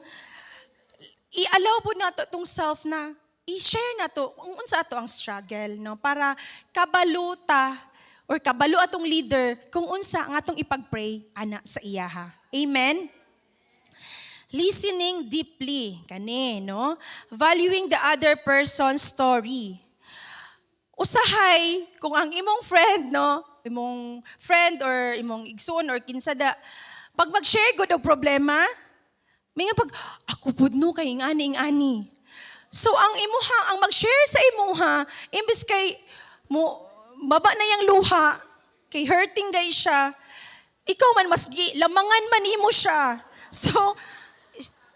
I-allow po nato tong self na i-share nato kung unsa ato ang struggle, no? Para kabalo ta or kabalo atong leader kung unsa ang atong ipag-pray ana sa iyaha. Amen. Listening deeply kani, no? Valuing the other person's story. Usahay, kung ang imong friend, no, imong friend or imong igsoon or kinsada, pag mag-share gud og problema, may nga pag, ako pud no, kay ingani. So, ang imuha, ang mag-share sa imuha, imbis kay, mo, baba na yung luha, kay hurting guys siya, ikaw man, mas lamangan man imo siya. So,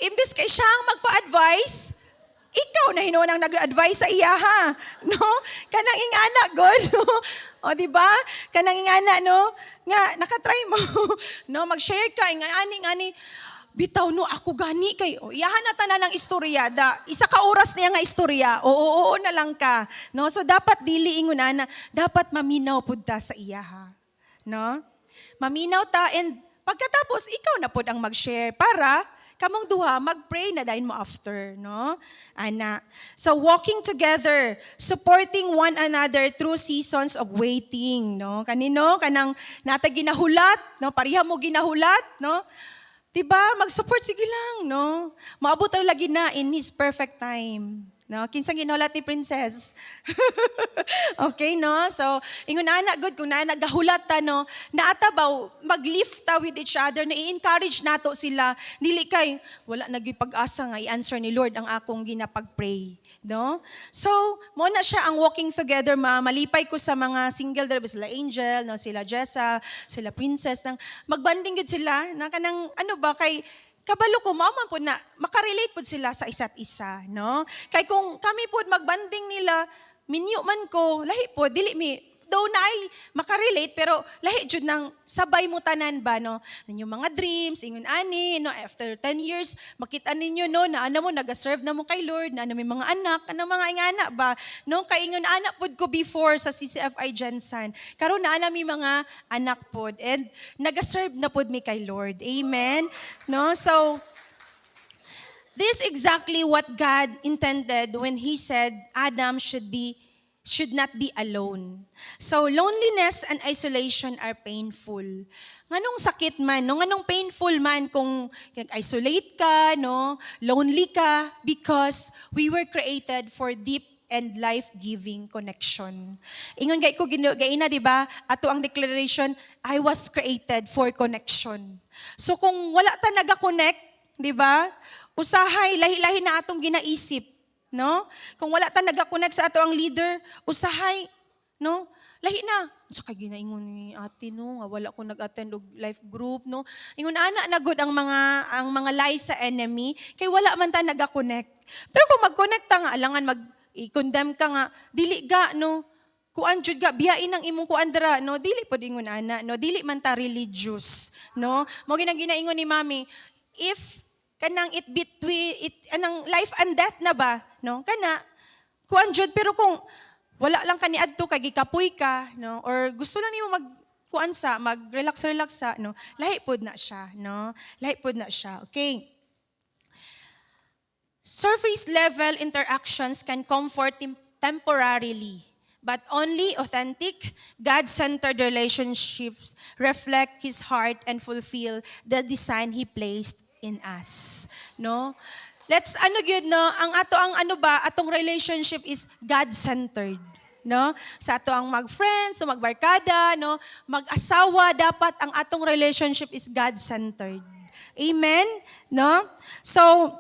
imbis kay siya ang magpa-advise, ikaw na hinuon ang nag-advise sa iya, ha? No? Kanang ingana, God, no? O, di ba? Kanang ingana, no? Nga, nakatry mo. No? Mag-share ka, ingani. Bitaw, no, ako gani kay, o, iyahan na tanan ng istorya. Isa ka oras niya nga istorya. Oo na lang ka. No? So, dapat dili ingon na, dapat maminaw pud ta sa iya, ha? No? Maminaw ta, and pagkatapos, ikaw na pud ang mag-share para kamong duha, mag-pray na dahil mo after, no? Ana. So, walking together, supporting one another through seasons of waiting, no? Kanino? Kanang nata ginahulat, no? Pariha mo ginahulat, no? Diba? Mag-support, sige lang, no? Maabot na lagi na in His perfect time. No? Kinsang ginulat ni Princess. Okay, no? So, ingon na good, kung nagahulat ta, no? Naatabaw, mag-lift ta with each other, na i-encourage nato sila. Dili kay, wala nagipag-asa nga i-answer ni Lord ang akong ginapag-pray. No? So, mo na siya ang walking together, malipay ko sa mga single, sila Angel, no? Sila Jessa, sila Princess, nang magbanding gud sila, na kanang, ano ba, kay, kabalo ko, mauman po na, makarelate po sila sa isa't isa, no? Kay kung kami po magbanding nila, minyo man ko, lahi po, dili mi, though na ay makarelate, pero lahi jud nang sabay mo tanan ba, no? Yung mga dreams, ingon ani, no? After 10 years, makita ninyo, no? Na ano mo, nag-serve na mo kay Lord, na ano may mga anak, ano mga ingana ba? No? Kay ingon anak pod ko before sa CCFI Jensen. Karon na may mga anak pod, and nag-serve na pod mi kay Lord. Amen? No? So, this is exactly what God intended when He said Adam should not be alone. So, loneliness and isolation are painful. Nganong sakit man, no? Nganong painful man kung isolate ka, no? Lonely ka, because we were created for deep and life-giving connection. Ingon gay ko gaina, di ba? Ato ang declaration, I was created for connection. So, kung wala ta naga-connect, di ba? Usahay, lahi-lahi na atong ginaisip. No? Kung wala ta nagakonect sa ato ang leader, usahay, no? Lahi na. Sa kay ginaingon ni ate no, nga wala ko nag-attend og life group no. Ingon ana na good ang mga lies sa enemy kay wala man ta naga-connect. Pero kung mag-connect ta nga alangan i-condemn ka nga dili ga no. Kuan jud ga biyain ang imong kuandra no, dili pod ingon ana no, dili man ta religious no. Mo ginaingon ni mami, if kanang it between it anang life and death na ba no, kana kuan jud pero kung wala lang kaniadto kay gikapoy ka no or gusto lang nimo kuan sa mag-relax sa no, lahi pod na siya no, lahi pod na siya. Okay, surface level interactions can comfort temporarily, but only authentic God-centered relationships reflect His heart and fulfill the design He placed in us no. Let's gyud no, ang atong relationship is God-centered, no? Sa ato ang mag-friends, o magbarkada, no? Mag-asawa, dapat ang atong relationship is God-centered. Amen? No? So,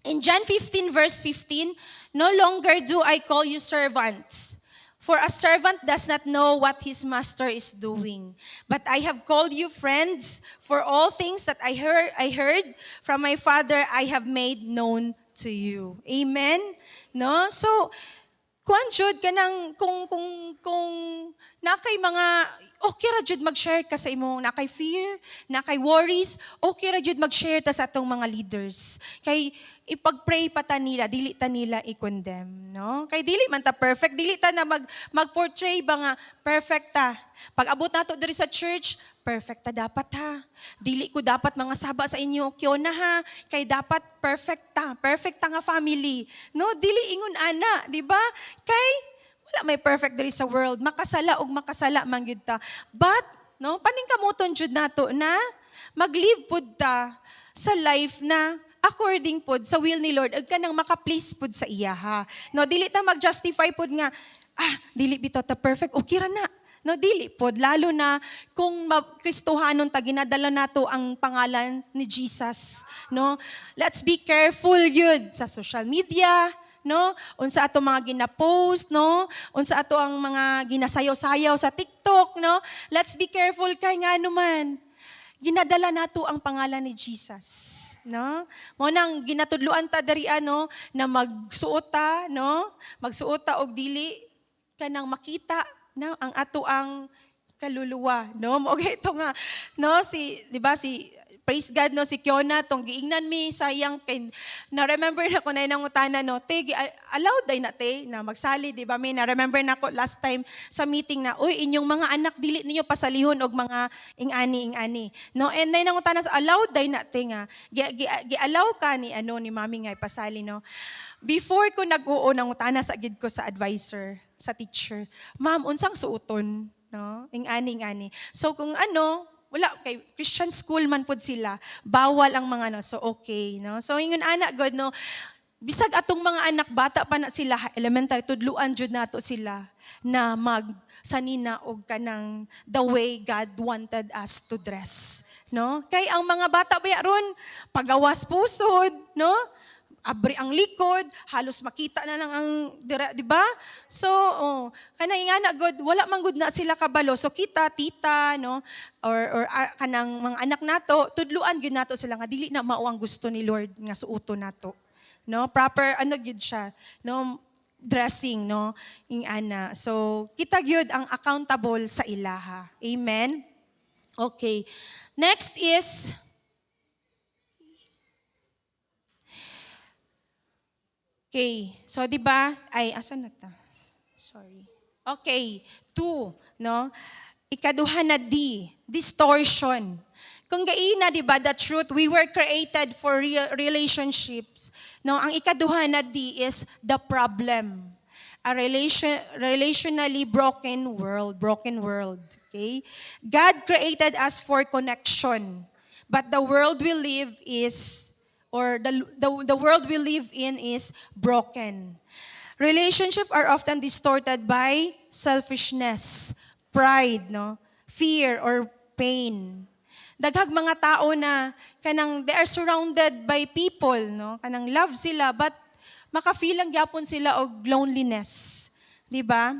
in John 15 verse 15, no longer do I call you servants, for a servant does not know what his master is doing. But I have called you friends, for all things that I heard from my Father, I have made known to you. Amen? No? So, kuan jud kanang kung nakay mga okay ra jud mag-share ka sa imong nakay fear, nakay worries, okay ra jud mag-share ta sa atong mga leaders. Kay ipag-pray pa ta nila, dili ta nila i-condemn, no? Kay dili man ta perfect, dili ta na mag-portray ba nga perfect ta. Pag abot nato diri sa church, perfect ta dapat ha. Dili ko dapat mga saba sa inyo na ha, kay dapat perfect ta nga family. No, dili ingon ana, di ba? Kay wala may perfect diri sa world, makasala man gyud ta. But no, paningkamuton jud nato na mag-live pud ta sa life na according pod sa will ni Lord ug kanang maka-please pod sa iya ha. No, dili ta mag-justify pod nga dili bitaw ta perfect, okay ra na. No, dili pod, lalo na kung Kristohanon ta ginadala nato ang pangalan ni Jesus, no? Let's be careful yun sa social media, no? Unsa ato mga gina-post, no? Unsa ato ang mga ginasayaw-sayaw sa TikTok, no? Let's be careful kay nga naman ginadala nato ang pangalan ni Jesus. No? Mo nang ginatudluan ta diri ano na magsuot ta, no? Magsuot ta og dili kanang makita na ang ato ang kaluluwa, no? Okay ito nga, no? Di ba si praise God, no? Si Kiona tong giingnan mi sayang kay na remember na ko na nangutana, no? Te allowed day na te na magsali, di ba? May na remember na ko last time sa meeting na uy inyong mga anak dili ninyo pasalihon og mga ingani, no? And nay nangutana sa allowed day na te nga gi-allow ka ni ni mami nga ipasali, no? Before ko nag-uo nangutana sa gid ko sa advisor, sa teacher, ma'am, unsang suoton, no? Ingani. So kung wala kay Christian school man pud sila, bawal ang mga so okay, no? So ingon ana god, no? Bisag atong mga anak bata pa na sila, elementary tudluan jud nato sila na magsanina og kanang the way God wanted us to dress, no? Kay ang mga bata baya ron pagawas pusod, no? Abri ang likod, halos makita na lang ang di ba? So, kanang ingana god, wala man gud na sila kabalo. So kita, tita, no, or kanang mga anak nato, tudluan gyud nato sila nga dili na mao ang gusto ni Lord nga suoto nato. No, proper gyud siya, no, dressing, no, ingana. So, kita gyud ang accountable sa ilaha. Amen. Okay. Next is okay, so di ba, asan na ta? Sorry. Okay, 2, no? Ikaduha na distortion. Kung gaina, di ba, the truth, we were created for relationships. No, ang ikaduha na is the problem. A relationally broken world. Okay? God created us for connection, but the world we live the world we live in is broken. Relationships are often distorted by selfishness, pride, no, fear or pain. Daghang mga tao na kanang they are surrounded by people, no, kanang love sila but maka-feel lang gyapon sila og loneliness, di ba?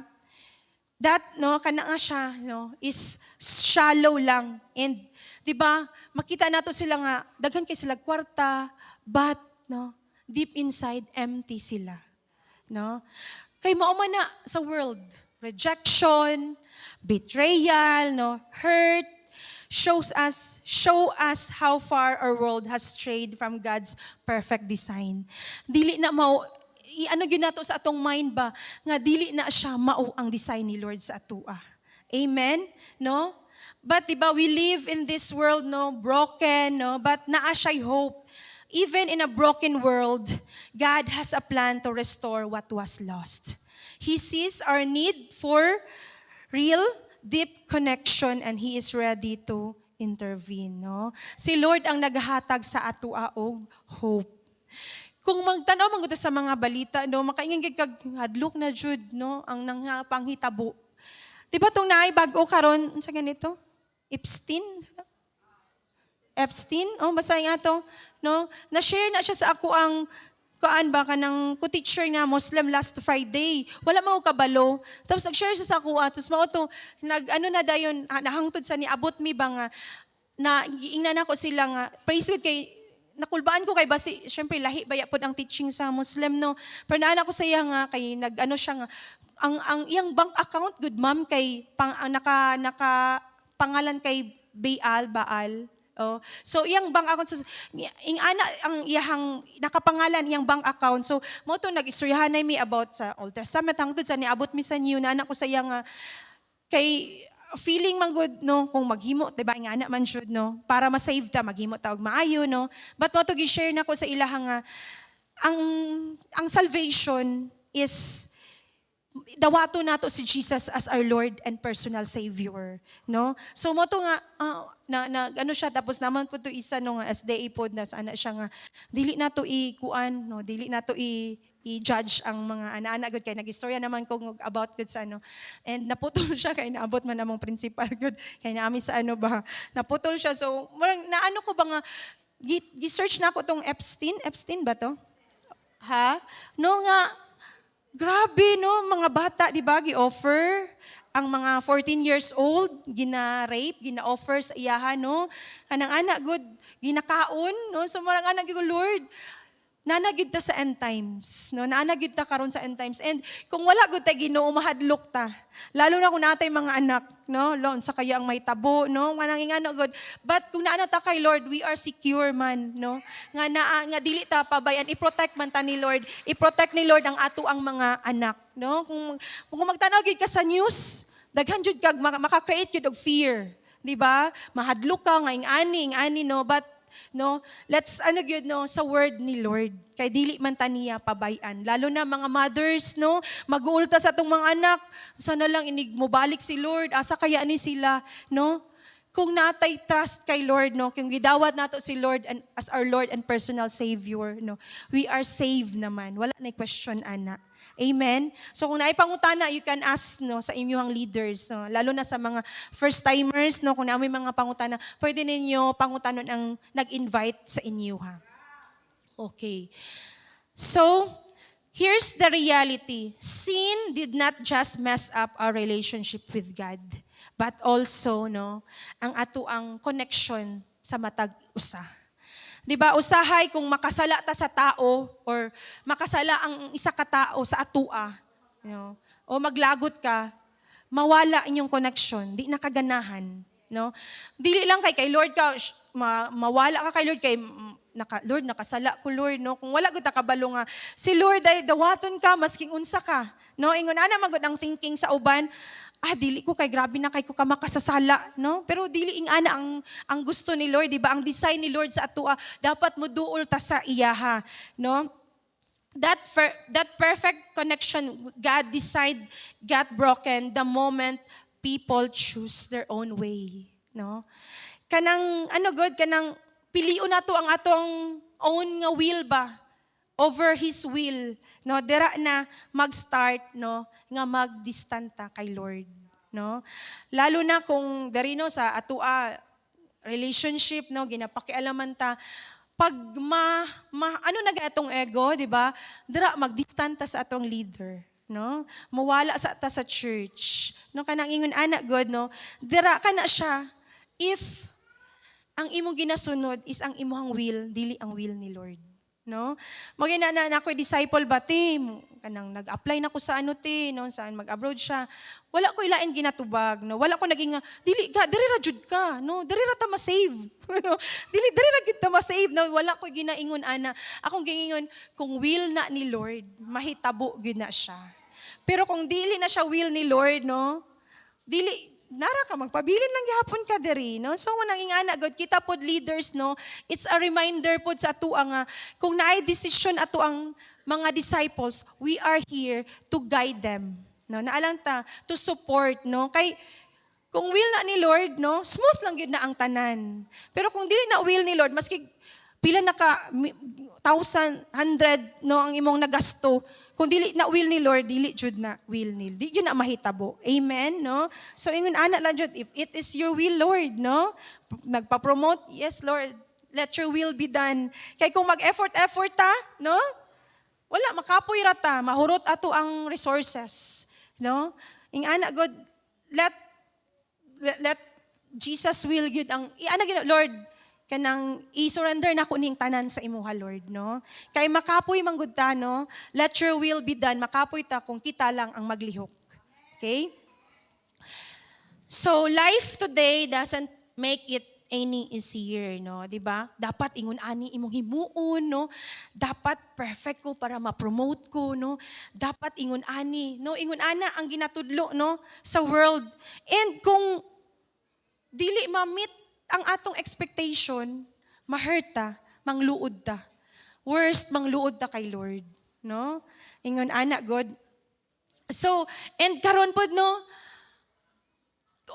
that no kana nga siya no is shallow lang, and 'di ba makita nato sila nga daghan kay sila kwarta, but no deep inside empty sila, no? Kay mao man na sa world, rejection, betrayal, no, hurt, show us how far our world has strayed from God's perfect design. Dili na mao ano gyud nato sa atong mind ba nga dili na siya mao ang design ni Lord sa atoa. Amen, no? But diba we live in this world no broken, no, but naa siya'y hope. Even in a broken world, God has a plan to restore what was lost. He sees our need for real, deep connection, and He is ready to intervene. No? Si Lord ang naghatag sa atoa og hope. Kung magtanaw man gud sa mga balita, no, makaingon gid kag hadlok na jud no ang panghitabo. Di ba tong naay bag-o karon unsa ganito? Epstein, basahin nga to, no? Na-share na siya sa ako ang kuan ba kanang ko-teacher nga Muslim last Friday. Wala mo kabalo. Tapos nag-share siya sa ako, tapos mao to nag-ano na dayon nahangtod sa niabot mi ba nga na giingnan ako sila nga praise God kay nakulbaan ko kay basi syempre lahi baya pod ang teaching sa Muslim no. Pero naan ako sa iya nga kay nag-ano siya nga ang iyang bank account good ma'am kay naka pangalan kay Baal. Oh. So iyang bank account so ing ana ang iyang nakapangalan iyang bank account. So mo to nag-istoryahan mi about sa Old Testament hangtod sa niabot mi sa New na anak ko sa iya nga kay feeling man good no kung maghimo diba nga ana man jud no para ma-save ta maghimo ta og maayo no. But mo to gi-share nako sa ilaha nga ang salvation is dawato nato si Jesus as our Lord and personal Savior, no? So mo to nga ano siya tapos naman po to isa no nga SDA pod na ana siya nga dili nato i-kuan no, dili nato i-judge ang mga ana-ana gud kay nagistorya naman ko about gud sa ano. And naputol siya kay naabot man namong principal gud kay naami sa ano ba naputol siya. So naano ko ba nga gi-search na ako tong Epstein ba to? Ha? No nga grabe no, mga bata, di ba, gi-offer ang mga 14 years old, gina-rape, gina-offer sa iyahan, no? Kanang anak, good, ginakaon, no? So, marang anak, Lord, nanagid ta sa end times, no? Nanagid ta karon sa end times. And kung wala gud ta Ginoo mahadlok ta. Lalo na kung natay mga anak, no? Loan sa kaya ang may tabo, no? Manang ingano gud. But kung naana ta kay Lord, we are secure man, no? Nga dili ta pabayan, i-protect man ta ni Lord. I-protect ni Lord ang ato ang mga anak, no? Kung magtanaw gid ka sa news, daghan jud kag maka-create jud og fear, di ba? Mahadlok ka nga ingani, no? But no, let's gyud no sa word ni Lord kay dili man ta niya pabayan, lalo na mga mothers no mag-uulta sa atong mga anak sana lang inig mo balik si Lord asa kaya ni sila no kung natay trust kay Lord no kung gidawat nato si Lord and as our Lord and personal Savior no we are saved naman wala na question ana. Amen. So kung naay pangutana, you can ask no sa inyong leaders, no? Lalo na sa mga first timers, no kung naay mga pangutana, pwede ninyo pangutanon ang nag-invite sa inyo ha. Okay. So, here's the reality. Sin did not just mess up our relationship with God, but also no ang ato ang connection sa matag usa. Di ba, usahay kung makasala ta sa tao or makasala ang isa ka tao sa atua, you know, o maglagot ka, mawala inyong connection, di nakaganahan. No? Dili lang kay Lord ka, mawala ka kay Lord kay Lord, nakasala ko Lord. No? Kung wala gud ta kabalo nga, si Lord ay dawaton ka, masking unsa ka. No? Ingon ana magud ang thinking sa uban, dili ko kay grabe na kay ko ka makasasala, no? Pero dili ing ana ang gusto ni Lord, di ba? Ang design ni Lord sa atua, dapat mo duol ta sa iyaha, no? That perfect connection God designed got broken the moment people choose their own way, no? Kanang kanang pilion nato ang atong own nga will ba? Over His will, no, dira na mag-start, no, nga magdistanta kay Lord, no. Lalo na kung darino sa atua relationship, no, ginapakialaman ta, pag ano na atong ego, di ba, dira magdistanta sa atong leader, no? Mawala sa ta sa church. No kanang ingon ana God, no? Dira kana siya if ang imong ginasunod is ang imong will, dili ang will ni Lord. No? Magina na ako disciple ba ti kanang nag-apply na ko sa ano ti no saan mag-abroad siya. Wala ko ilain ginatubag no. Wala ko naging dili ga diri ra jud ka no. Diri ra ta ma-save. No? Diri ra gid ta ma-save no. Wala ko ginaingon ana. Akong gingingon kung will na ni Lord, mahitabo gid na siya. Pero kung dili na siya will ni Lord no, dili nara ka magpabilin lang gihapon ka diri no. So nang ingana god kita pod leaders no, it's a reminder pod sa ato nga kung naay decision ato ang mga disciples, we are here to guide them no. Naalang ta to support no. Kay kung will na ni Lord no, smooth lang gyud na ang tanan. Pero kung dili na will ni Lord, maski pila na ka 1,000, 100 no ang imong nagasto, kung dili na will ni Lord, dili jud na will ni. Di jud na mahitabo. Amen, no? So ingon ana lang jud if it is your will, Lord, no? Nagpa-promote, yes, Lord. Let your will be done. Kay kung mag-effort ta, no? Wala makapoy ra ta, mahurot ato ang resources, no? Ing ana God, let Jesus will gyud ang ana gyud Lord kanang i-surrender na ko ning tanan sa imuha Lord no. Kay makapoy manggud ta no. Let your will be done. Makapoy ta kung kita lang ang maglihok. Okay? So life today doesn't make it any easier no, di ba? Dapat ingon ani imong himuon no. Dapat perfect ko para ma-promote ko no. Dapat ingon ani no, ingon ana ang ginatudlo no sa world. And kung dili ma-meet ang atong expectation, ma-hurt ta, mangluod ta. Worst, mangluod ta kay Lord. No? Ingon, anak, God. So, and karon pod no,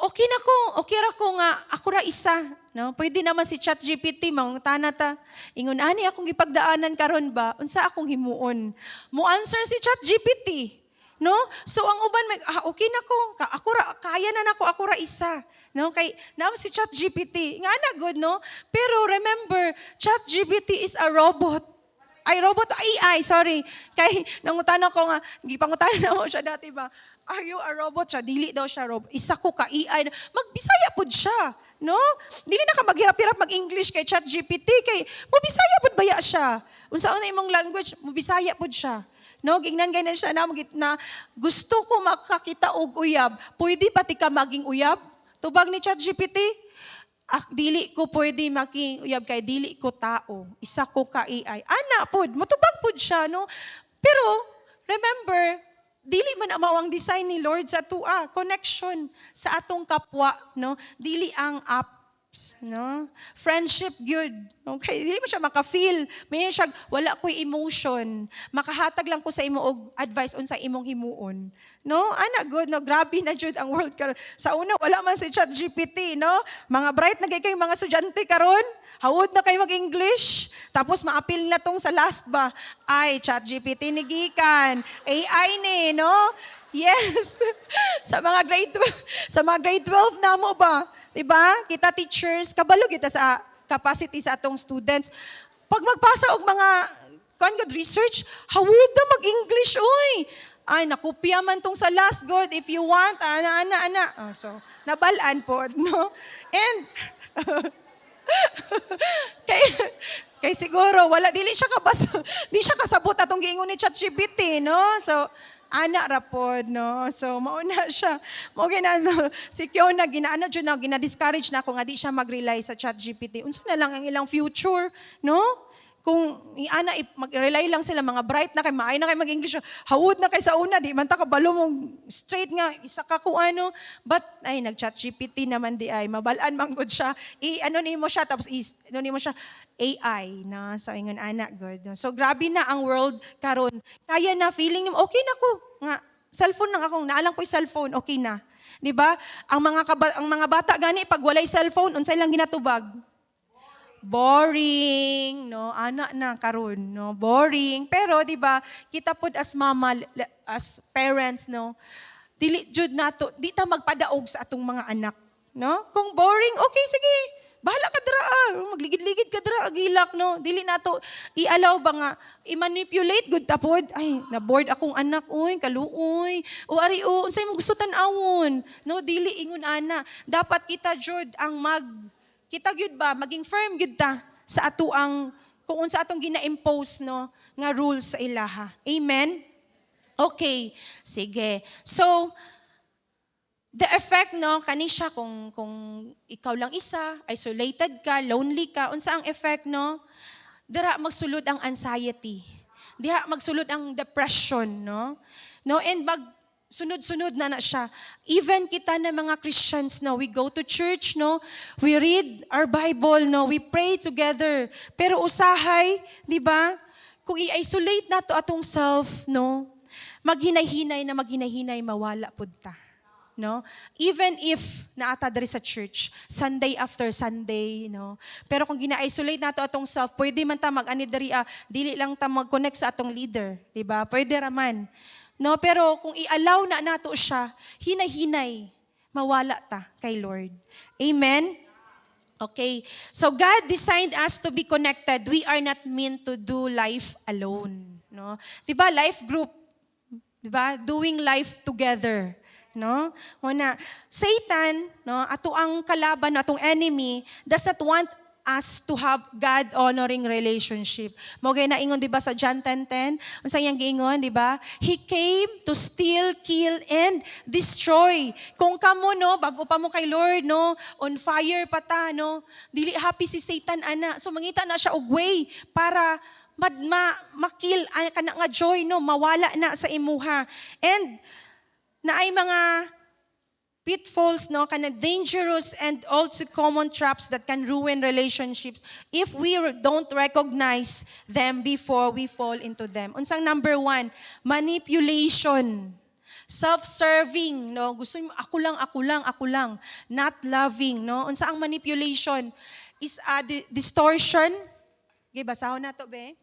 okay ra ko nga, ako ra isa. No? Pwede naman si ChatGPT, mangutana ta. Ingon, ani akong gipagdaanan karon ba? Unsa akong himuon? Mo answer si ChatGPT. No? So ang uban okay na ko. Ako ra kaya na nako ako ra isa. No? Kay naman si ChatGPT. Nga na good no? Pero remember, ChatGPT is a robot. AI, sorry. Kay nangutan ko nga gipangutan na mo siya dati ba? Are you a robot? Siya dili daw siya robot. Isa ko ka AI. Magbisaya pud siya. No? Dili na ka maghirap-hirap mag-English kay ChatGPT kay mo Bisaya pud baya siya. Unsa na imong language, mo Bisaya pud siya. No, gingnan gay na siya na gusto ko makakita og uyab. Pwede pati ka maging uyab? Tubag ni ChatGPT? Dili ko pwede maging uyab kay dili ko tao. Isa ko ka AI. Ana pod, motubag pod siya no. Pero remember, dili man mao ang design ni Lord sa tua, connection sa atong kapwa no. Dili ang apps no. Friendship good. Okay, dili mo siya maka-feel. May siya wala ko'y emotion. Makahatag lang ko sa imo og advice unsa imong himuon. No? Ana good no, grabe na jud ang world karon. Sa una wala man si ChatGPT, no? Mga bright na kay mga estudyante karon. Hawod na kay mag-English. Tapos maapil na tong sa last ba? Ay, ChatGPT ni gikan. AI ni, no? Yes. sa mga grade 12 na mo ba? Diba? Kita teachers, kabalo kita sa capacity sa atong students. Pag magpasa og mga research, hawod na mag-English, oy. Ay, nakopya man tong sa last, God, if you want, ana. Oh, so, nabalaan po, no? And, kay siguro, dili siya kasabot atong giingon ni ChatGPT, no? So, ana ra pod no. So mauna siya. Mo no, si Kiona gina-discourage na ako nga di siya mag-rely sa ChatGPT. Unsa na lang ang ilang future, no? Kung mag-rely lang sila mga bright na kay maay na kay mag-English. Hawod na kay sa una di man ta kabalo mo straight nga isa ka ko ano. But ay nag-ChatGPT naman di ay mabalaan man gud siya. Nimo siya tapos nimo siya AI na so ingon anak good. So grabe na ang world karon. Kaya na feeling nimo okay na ko nga cellphone lang akong naalang ko'y cellphone okay na. Di ba? Ang mga bata gani pag walay cellphone unsay lang ginatubag? Boring, no? Ana na karon, no? Boring. Pero 'di ba, kita pud as mama as parents, no? Dili jud nato, di ta magpadaog sa atong mga anak, no? Kung boring, okay sige. bahala ka dira, magligid-ligid ka dira, agilak, no? Dili na to, i-allow ba nga, i-manipulate, good tapod, ay, na-board akong anak, uy, kaluoy, o ari, o, unsay mo gusto tanawon, no? Dili ingon ana. Dapat kita, Jud, kita gyud ba, maging firm gyud ta sa atuang, kung unsa atong gina-impose, no, nga rules sa ilaha. Amen? Okay, sige. So, the effect, no, kani siya kung ikaw lang isa, isolated ka, lonely ka, unsa ang effect, no? Dira magsulod ang anxiety. Diha magsulod ang depression, no? No, and sunod-sunod na siya. Even kita na mga Christians, no, we go to church, no, we read our Bible, no, we pray together. Pero usahay, di ba? Kung i-isolate nato atong self, no, maghinay-hinay, mawala pud ta. No? Even if naata diri sa church, Sunday after Sunday, no? Pero kung gina-isolate nato atong self, pwede man ta mag-ani diri, dili lang ta mag-connect sa atong leader, di ba? Pwede raman. No, pero kung i-allow na nato siya, hinay-hinay, mawala ta kay Lord. Amen. Okay. So God designed us to be connected. We are not meant to do life alone, no? 'Di ba? Life group, 'di ba? Doing life together. No? Una, Satan, no, ato ang kalaban, atong enemy, does not want us to have God-honoring relationship. Mo gay na ingon, di ba, sa John 10:10? Unsa yang giingon, di ba? He came to steal, kill, and destroy. Kung kamo, no, bago pa mo kay Lord, no, on fire pa ta, no, dili happy si Satan, ana. So, mangita na siya og way para makil, ka na nga joy, no, mawala na sa imuha. And, na ay mga pitfalls, no, kana dangerous and also common traps that can ruin relationships if we don't recognize them before we fall into them. Unsang number 1, manipulation. Self-serving, no, gusto mo ako lang, not loving, no. Unsa ang manipulation is a distortion. Okay, basahon na to, be?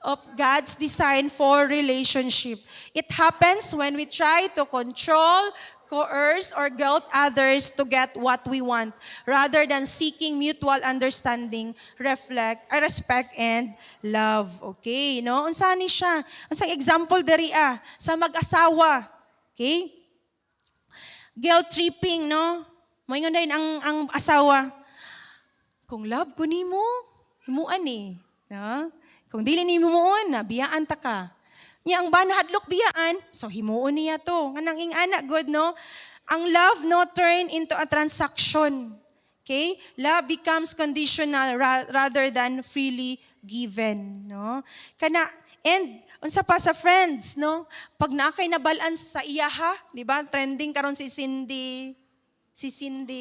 Of God's design for relationship. It happens when we try to control, coerce, or guilt others to get what we want, rather than seeking mutual understanding, respect, and love. Okay, no? Unsa ni siya? Unsang example diri sa mag-asawa. Okay? Guilt tripping, no? Moingon din ang asawa. Kung love ko nimo, himuan ni, no? Kung dili ni himuon na, biyaan ta ka. Nya ang banahadlok biyaan, so himuon niya to. Nganang ing anak, good, no? Ang love, no, turn into a transaction. Okay? Love becomes conditional rather than freely given, no? And unsa pa sa friends, no? Pag nakay nabalaan sa iyaha, di ba? Trending karon si Cindy,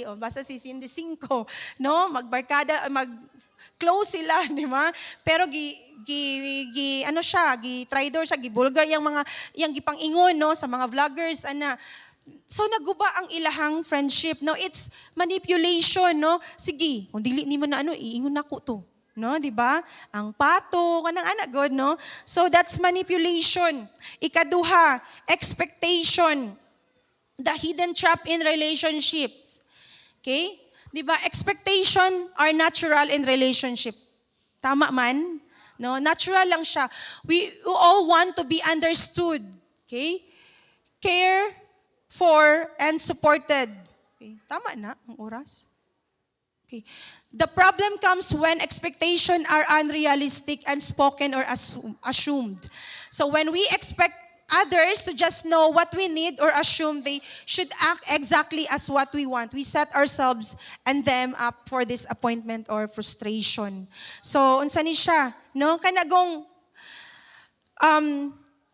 o basta si Cindy 5, no? Magbarkada, close sila, di ba? Pero gi-tridor siya, gibulgar yang gipang-ingon, no, sa mga vloggers, ana. So naguba ang ilahang friendship, no? It's manipulation, no? Sige, kung dili nimo na iingon nako to, no, di ba? Ang pato kanang anak, god, no? So that's manipulation. Ikaduha, expectation. The hidden trap in relationships. Okay? Di ba? Expectation are natural in relationship. Tama man? No, natural lang siya. We all want to be understood. Okay? Care for and supported. Okay? Tama na ang oras? Okay. The problem comes when expectations are unrealistic, unspoken, or assumed. So when we expect others to just know what we need or assume they should act exactly as what we want, we set ourselves and them up for disappointment or frustration. So, unsa ni siya? No? Kanagong,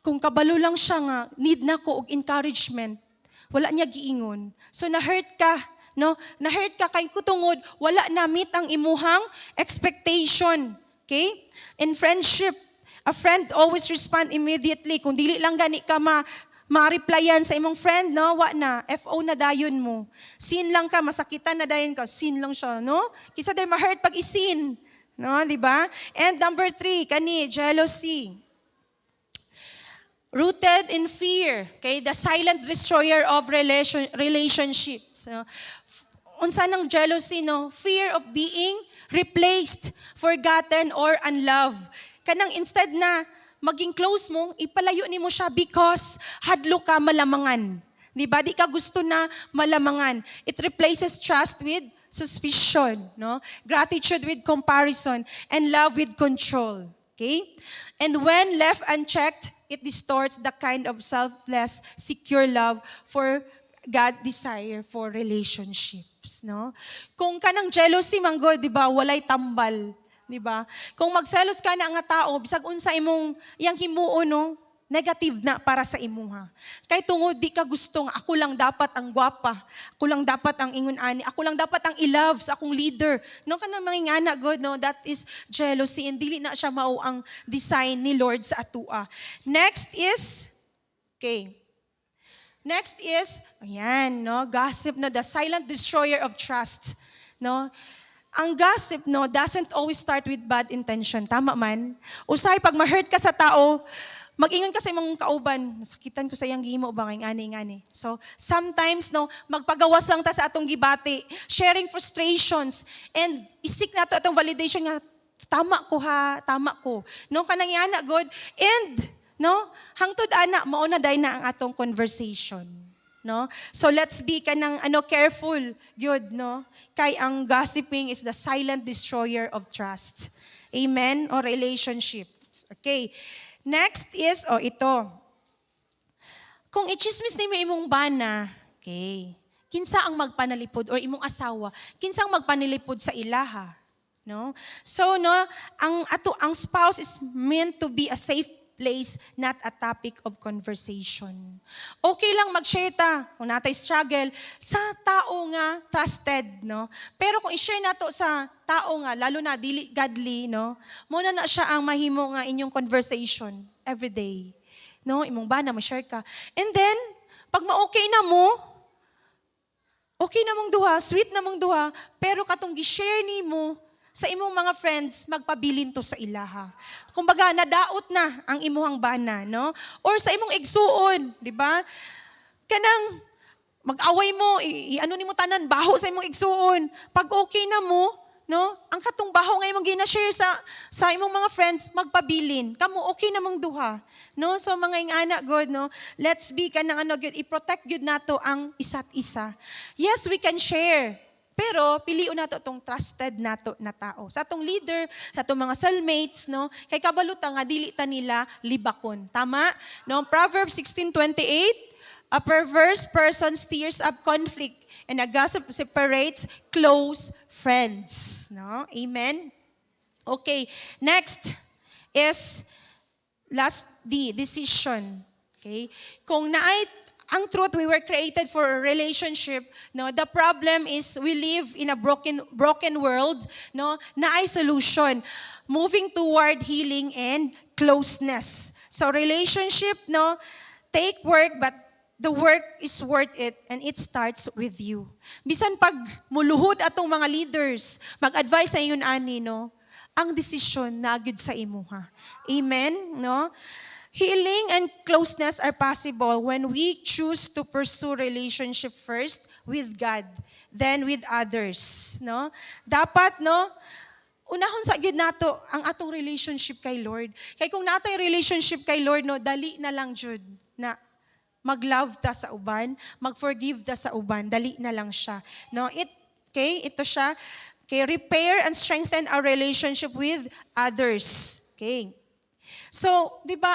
kung kabalo lang siya nga, need na ko og encouragement, wala niya giingon. So, na-hurt ka, no? Na-hurt ka kay kutungod, wala na meet ang imuhang expectation. Okay? In friendship, a friend always respond immediately. Kung dili lang gani ka ma-replyan sa imong friend, no? Wa na. FO na dayon mo. Sin lang ka, masakitan na dayon ka. Sin lang siya, no? Kisa din ma-hurt pag isin. No? Di ba? And number 3, jealousy. Rooted in fear. Okay? The silent destroyer of relationships. No? unsa nang jealousy, no? Fear of being replaced, forgotten, or unloved. Kanang instead na maging close mo, ipalayo nimo siya because hadlo ka malamangan. Di ba? Di ka gusto na malamangan. It replaces trust with suspicion, no? Gratitude with comparison, and love with control. Okay? And when left unchecked, it distorts the kind of selfless, secure love for God desire for relationships, no? Kung kanang jealousy man God, di ba, walay tambal, di ba? Kung magselos ka na nga tao, bisag unsa imong yang himuon, no? Negative na para sa imuha. Kay tungod di ka gusto nga ako lang dapat ang gwapa, ako lang dapat ang ingon ani, ako lang dapat ang i-love sa akong leader. No kanang mangingana God, no, that is jealousy and dili na siya mao ang design ni Lord sa atua. Next is ayan, no, gossip, no, the silent destroyer of trust, no. Ang gossip, no, doesn't always start with bad intention. Tama man. Usay pag ma-hurt ka sa tao, mag-ingon ka sa imong kauban, masakitan ko sa iyang gihimo ba ngani. So, sometimes, no, magpagawas lang ta sa atong gibati, sharing frustrations, and isik nato atong validation nga, tama ko. No, kanang yana, God, and, no, hangtod ana, mauna day na ang atong conversation. No? So, let's be kanang, careful, good, no? Kay ang gossiping is the silent destroyer of trust. Amen? O relationships. Okay. Next is, ito. Kung i-chismis nimo imong bana, okay, kinsa ang magpanalipod or imong asawa, kinsa ang magpanalipod sa ilaha, no? So, no, ang spouse is meant to be a safe place, not a topic of conversation. Okay lang mag-share ta kung natay struggle sa tao nga trusted, no? Pero kung i-share nato sa tao nga lalo na dili godly, no? Muna na siya ang mahimo nga inyong conversation every day. No, imong bana ma-share ka. And then pag ma-okay na mo, okay na mong duha, sweet na mong duha, pero katong gi-share nimo sa imong mga friends, magpabilin to sa ilaha. Kumbaga, nadaot na ang imuhang bana, no? Or sa imong igsuon, di ba? Kanang mag-away mo, ano ni mo tanan, baho sa imong igsuon. Pag okay na mo, no? Ang katong baho nga imong gina-share sa imong mga friends, magpabilin. Kamo okay na mong duha, no? So mga ingana God, no? Let's be kanang good, i-protect good nato ang isa't isa. Yes, we can share. Pero piliun nato itong trusted nato na tao. Sa atong leader, sa atong mga cellmates, no? Kay kabaluta nga dili ta nila libakon. Tama? No? Proverbs 16:28, a perverse person stirs up conflict and a gossip separates close friends. No? Amen? Okay. Next is last D, decision. Okay? Kung naay ang truth, we were created for a relationship. No, the problem is we live in a broken world. No, naay solution, moving toward healing and closeness. So relationship, no, take work, but the work is worth it, and it starts with you. Bisan pag muluhod atong mga leaders, mag-advise sa inyon ani, no, ang desisyon na gyud sa imuha. Amen, no? Healing and closeness are possible when we choose to pursue relationship first with God, then with others, no? Dapat, no, unahon sa gyud nato ang atong relationship kay Lord. Kay kung natay relationship kay Lord, no, dali na lang jud na mag-love ta sa uban, mag-forgive ta sa uban, dali na lang siya. No, ito siya. Okay, repair and strengthen our relationship with others. Okay. So, 'di ba,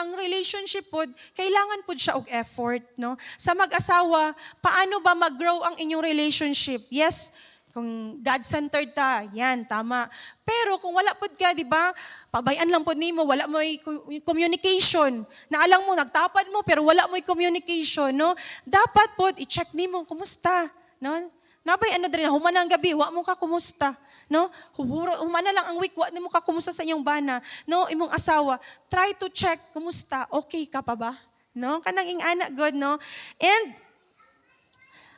ang relationship pod kailangan pod siya og effort, no? Sa mag-asawa, paano ba mag-grow ang inyong relationship? Yes, kung God-centered ta, yan tama. Pero kung wala pod ka, 'di ba? Pabayan lang pod nimo, wala mo communication. Naalang mo nagtapad mo pero wala mo communication, no? Dapat pod i-check nimo kumusta, no? Nabay diri human ang gabi, wa mo ka kumusta? No? Humana lang ang week, wa nimo ka kumusta sa inyong bana. No, imong asawa, try to check kumusta. Okay ka pa ba? No? Kanang ingana God, no? And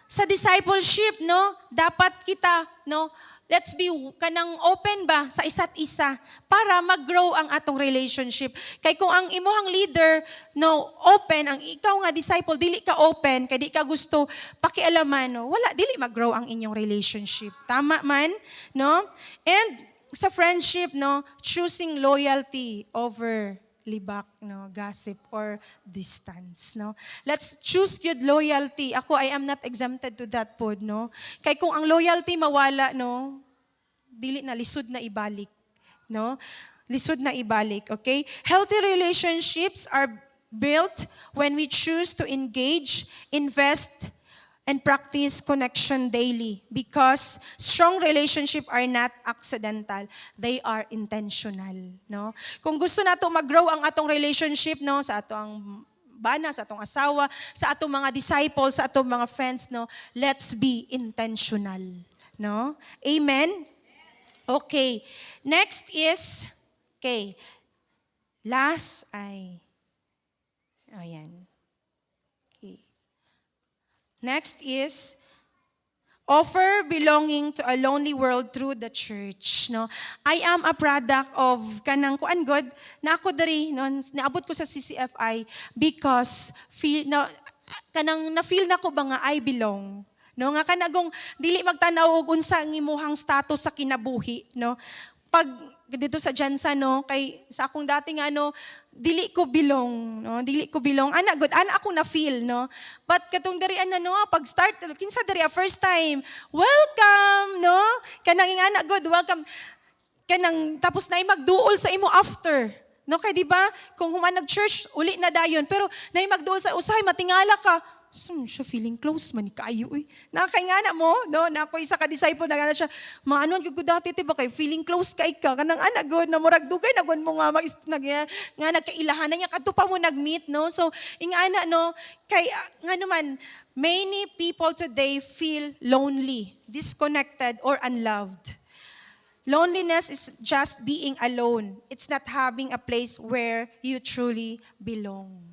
sa discipleship, no, dapat kita, no, let's be kanang open ba sa isa't isa para mag-grow ang atong relationship. Kay kung ang imuhang leader no open, ang ikaw nga disciple dili ka open, kay di ka gusto pakialaman, no, wala dili mag-grow ang inyong relationship. Tama man, no? And sa friendship, no, choosing loyalty over libak, no, gossip or distance, no. Let's choose good loyalty. Ako, I am not exempted to that pod, no. Kay kung ang loyalty mawala, no, dili na lisod na ibalik, no. Lisod na ibalik, okay? Healthy relationships are built when we choose to engage, invest, and practice connection daily, because strong relationships are not accidental, they are intentional, no? Kung gusto nato mag-grow ang atong relationship, no, sa atong bana, sa atong asawa, sa atong mga disciples, sa atong mga friends, no, let's be intentional, no? Amen. Okay. Next is last ay ayan. Next is offer belonging to a lonely world through the church, no. I am a product of kanang kuan God na ako diri no, naabot ko sa CCFI because kanang na feel na ko ba nga I belong, no, nga kanagong dili magtanaw og unsa ang imuhang status sa kinabuhi, no. Pag dito sa Jansa, no, kay sa akong dating dili ko bilong, no, dili ko bilong. Ana ako na feel, no. But katong diri no, pag start kinsa diri first time, welcome, no. Kanang ana good, welcome. Kanang tapos na magduol sa imo after. No, kay di ba? Kung human nag-church, uli na dayon, pero nay magduol sa usahay matingala ka. Siya feeling close man ni kaayo eh. Nakakaingana mo, no? Na ako isa ka disciple na gana siya. Maanon gyud dati ti ba kay feeling close kay ka kanang ana god na murag dugay nagon mo nga nga nagkailahan niya kadto pa mo nagmeet, no? So ingana no kay nga naman many people today feel lonely, disconnected or unloved. Loneliness is just being alone. It's not having a place where you truly belong.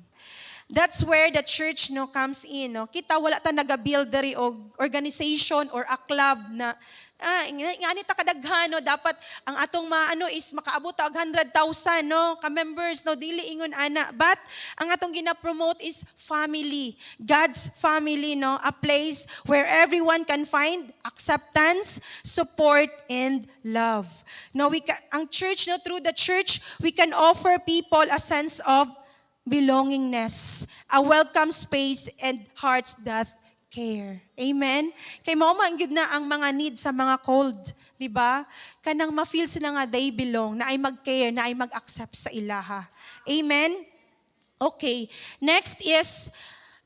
That's where the church no comes in, no. Kita wala ta naga-build diri og organization or a club na ngani ta kadaghan, no, dapat ang atong is makaabot og 100,000 no ka members, no, dili ingon ana, but ang atong gina-promote is family, God's family, no, a place where everyone can find acceptance, support and love. No, ang church, no, through the church we can offer people a sense of belongingness, a welcome space, and hearts that care. Amen? Kay mao man gyud na ang mga need sa mga cold, di ba? Kanang ma-feel sila nga they belong, na ay mag-care, na ay mag-accept sa ilaha. Amen? Okay. Next is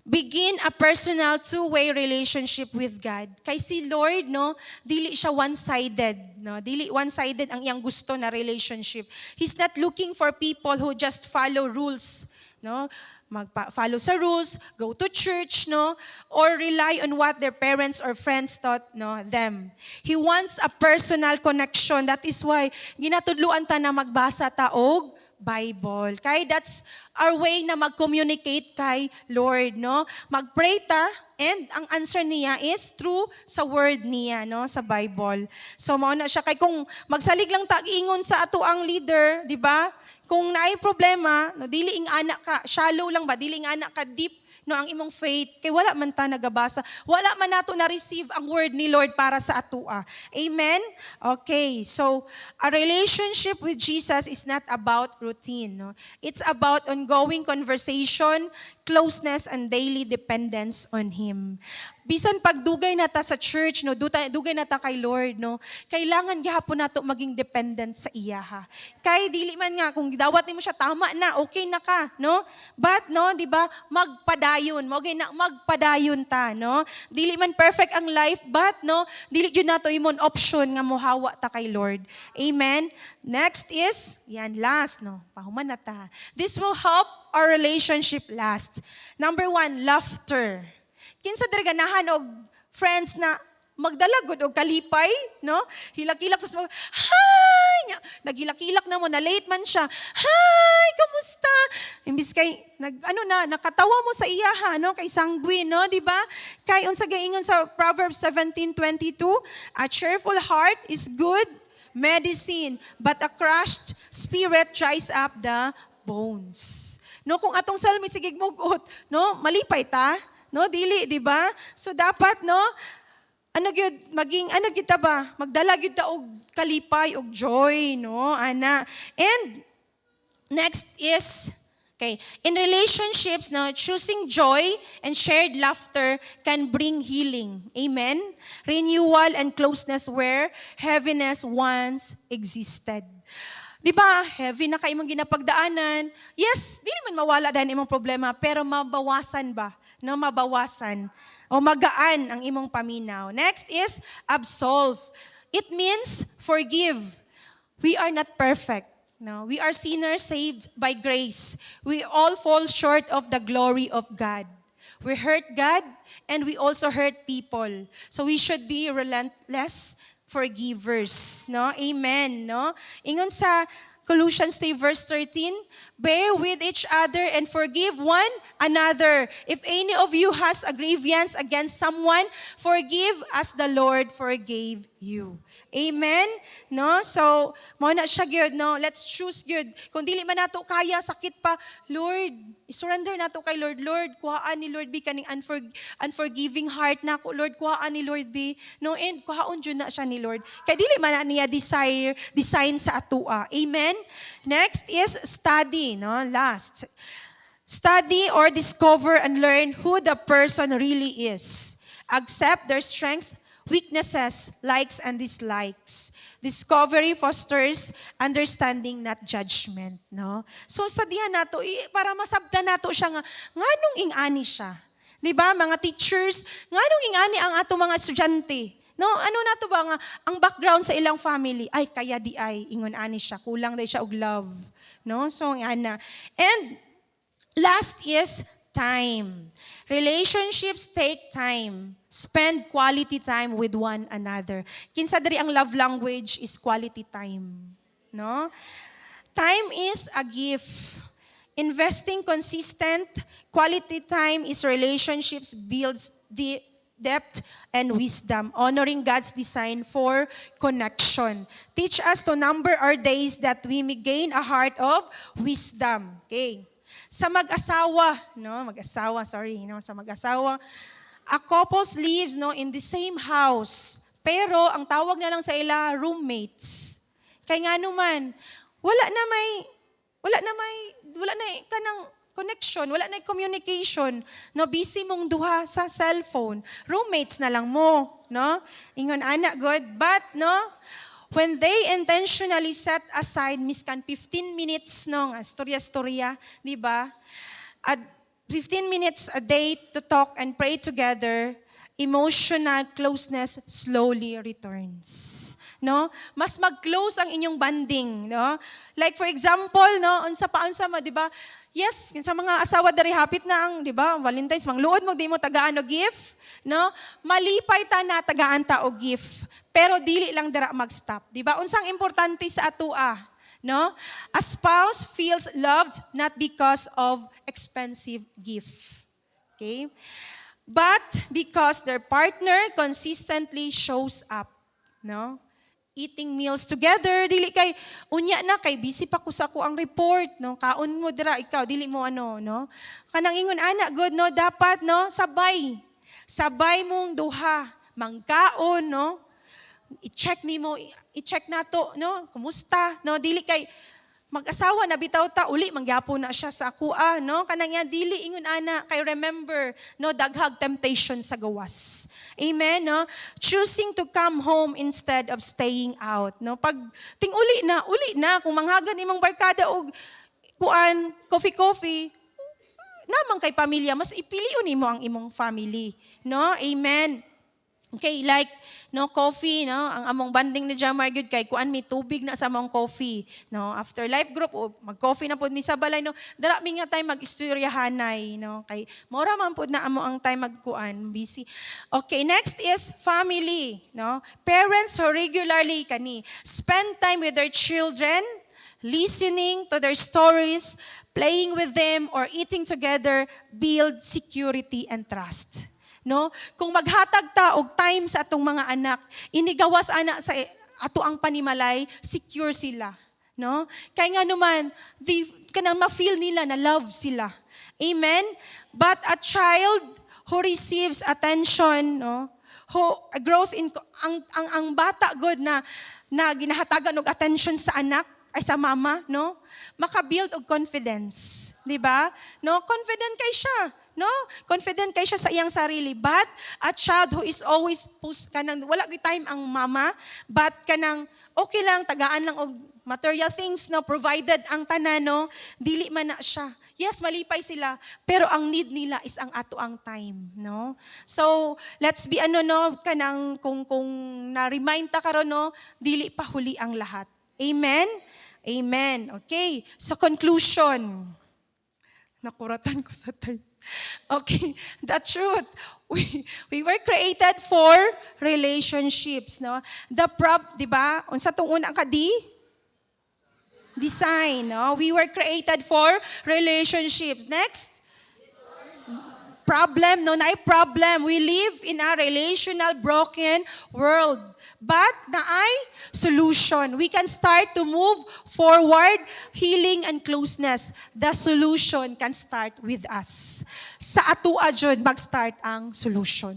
begin a personal two-way relationship with God. Kay si Lord, no, dili siya one-sided, no? Dili one-sided ang iyang gusto na relationship. He's not looking for people who just follow rules, no? Follow sa rules, go to church, no? Or rely on what their parents or friends taught, no, them. He wants a personal connection. That is why ginatudluan ta na magbasa ta og Bible. Kay that's our way na mag-communicate kay Lord, no? Mag-pray ta, and ang answer niya is through sa word niya, no, sa Bible. So mao na siya kay kung magsalig lang ta ingon sa ato ang leader, di ba? Kung naay problema, no, dili ing anak ka, shallow lang ba, dili ing anak ka deep, no, ang imong faith, kay wala man ta nagabasa, wala man nato na-receive ang word ni Lord para sa atua. Amen? Okay, so a relationship with Jesus is not about routine, no? It's about ongoing conversation, closeness, and daily dependence on Him. Bisan pagdugay na ta sa church, no, dugay na ta kay Lord, no, kailangan gihapon nato maging dependent sa iya, ha. Kay dili man nga kung dawat nimo siya tama na, okay na ka, no? But no, di ba, magpadayon, magpadayon ta, no? Dili man perfect ang life, but no, dili jud nato imon option nga mohawa ta kay Lord. Amen. Next is, yan last, no. Pahuman na ta. This will help our relationship last. Number 1, laughter. Kinsa diri ganahan og friends na magdala gud og kalipay, no? Hilak-hilak tapos hi! Naghilak-hilak na mo, na late man siya. Hi, kamusta? Imbis kay nakatawa mo sa iya ha, no? Kay sanguine, no, di ba? Kay unsa gaingon sa Proverbs 17:22, a cheerful heart is good medicine, but a crushed spirit dries up the bones. No, kung atong salmi sige mugot, no, malipay ta, no, dili, di ba? So dapat, no, maging kita ba? Magdala gyud ta og kalipay og joy, no, ana. And next is, okay, in relationships, no, choosing joy and shared laughter can bring healing. Amen? Renewal and closeness where heaviness once existed. Di ba, heavy na kayo mong ginapagdaanan. Yes, di naman mawala dahil imong problema, pero mabawasan ba? No, mabawasan o magaan ang imong paminaw. Next is absolve. It means forgive. We are not perfect. No, we are sinners saved by grace. We all fall short of the glory of God. We hurt God and we also hurt people. So we should be relentless forgivers. No? Amen. No? Ingon sa Colossians 3 verse 13, bear with each other and forgive one another. If any of you has a grievance against someone, forgive as the Lord forgave you. Amen? No? So, mo na siya gyud, no? Let's choose gyud. Kung dili man nato kaya, sakit pa, Lord, i-surrender nato kay Lord. Lord, kuhaan ni Lord be kaning unforgiving heart nako. Lord, kuhaan ni Lord be. No, and kuhaon jud na siya ni Lord. Kay dili man na niya design sa atua. Amen? Next is study, no? Last. Study or discover and learn who the person really is. Accept their strength, weaknesses, likes and dislikes. Discovery fosters understanding, not judgment, no? So studihan nato para masabtan nato siya nga nganong ingani siya. 'Di ba? Mga teachers, nganong ingani ang ato mga estudyante? No, ano nato ba nga ang background sa ilang family? Ay kaya di ay ingon ani siya, kulang dai siya og love, no? So ana. And last is time. Relationships take time. Spend quality time with one another. Kinsa diri ang love language is quality time, no? Time is a gift. Investing consistent quality time is relationships builds the depth and wisdom, honoring God's design for connection. Teach us to number our days that we may gain a heart of wisdom. Okay. Sa mag-asawa, sa mag-asawa, a couple lives, no, in the same house, pero ang tawag na lang sa ila roommates. Kay nga naman, wala na kanang connection, wala na communication, no, busy mong duha sa cellphone. Roommates na lang mo, no? Ingon ana good, but no, when they intentionally set aside miskan 15 minutes no, storya-storya, di ba? At 15 minutes a day to talk and pray together, emotional closeness slowly returns. No? Mas mag-close ang inyong bonding, no? Like for example, no, unsa mo, di ba? Yes, sa mga asawa dari hapit na ang, di ba, Valentine's, mangluod mo, di mo tagaan o gift, no? Malipay ta na tagaan ta o gift, pero dili lang dira mag-stop, di ba? Unsang importante sa atua, no? A spouse feels loved not because of expensive gift, okay? But because their partner consistently shows up, no? Eating meals together, dili kay unya na kay busy pa ko sa ko ang report, no, kaon mo dira ikaw dili mo ano, no, kanang ingon ana good, no, dapat no sabay mong duha mangkaon, no, i-check nato, no, kumusta, no, dili kay mag-asawa na bitaw ta uli mangyapon na siya sa akua, no, kanang yan dili ingon ana kay remember, no, daghag temptation sa gawas. Amen, no? Choosing to come home instead of staying out, no? Pag uli na kung manghagan imong barkada og kuan coffee namang kay pamilya mas ipiliun nimo ang imong family, no? Amen. Okay, like no coffee, no, ang among banding ni Jamar gyud kay kuan mi tubig na sa among coffee, no. After life group o mag-coffee na pud mi sa balay, no. Dara mi nga time mag-istoryahanay, no. Kay mora man pud na amo ang time magkuan, busy. Okay, next is family, no. Parents who regularly kani spend time with their children, listening to their stories, playing with them or eating together build security and trust. No? Kung maghatag ta og time sa atong mga anak, inigawas ana sa ato ang panimalay, secure sila. No? Kay nga naman, kanang ma-feel nila na love sila. Amen? But a child who receives attention, no, who grows in ang bata good na ginahatagan og attention sa anak ay sa mama, no? Maka-build og confidence, di ba? No, confident kay siya. No? Confident kay siya sa iyang sarili. But a child who is always kanang wala gyud time ang mama, but kanang okay lang tagaan lang og material things, no, provided ang tanan, no, dili man na siya. Yes, malipay sila, pero ang need nila is ang ato ang time, no? So, let's be no, kanang kung na-remind ta karon, no, dili pa huli ang lahat. Amen? Amen. Okay. So, conclusion. Nakuratan ko sa time. Okay, the truth. We were created for relationships, no? Di ba? Unsa tong unang design, no? We were created for relationships. Next. Problem, no? Naay problem. We live in a relational broken world. But naay solution. We can start to move forward, healing and closeness. The solution can start with us. Sa atua jud mag-start ang solution.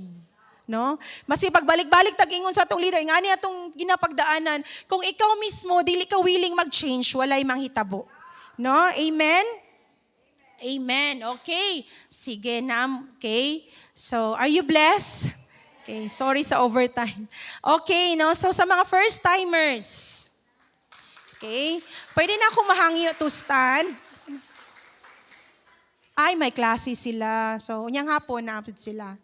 No? Masi pagbalik-balik tag-ingon sa atong leader, ngani atong ginapagdaanan, kung ikaw mismo dili ka willing mag-change, walay manghitabo. No? Amen? Amen. Okay. Sige, Nam. Okay. So, are you blessed? Okay, sorry sa overtime. Okay, no? So, sa mga first-timers, okay, pwede na akong mahangyo to stand. Ay, may klase sila. So, unyang hapon, naapit sila.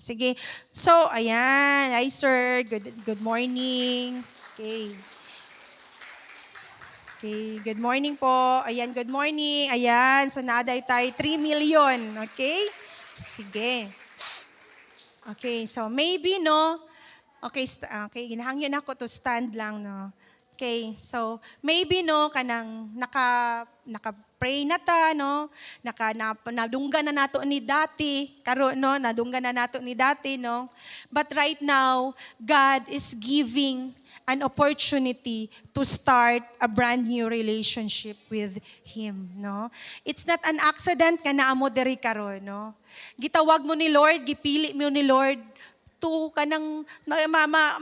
Sige. So, ayan. Hi, sir. Good morning. Okay. Okay, good morning po. Ayan, good morning. Ayan, so naaday tayo 3 million. Okay? Sige. Okay, so maybe, no? Okay, ginahangyo na ako to stand lang, no? Okay, so maybe, no, kanang naka-pray na ta, no? Nadunggan na nato ni dati, karon, no? Nadunggan na nato ni dati, no? But right now, God is giving an opportunity to start a brand new relationship with Him, no? It's not an accident nga naamo diri karon, no? Gitawag mo ni Lord, gipili mo ni Lord to kanang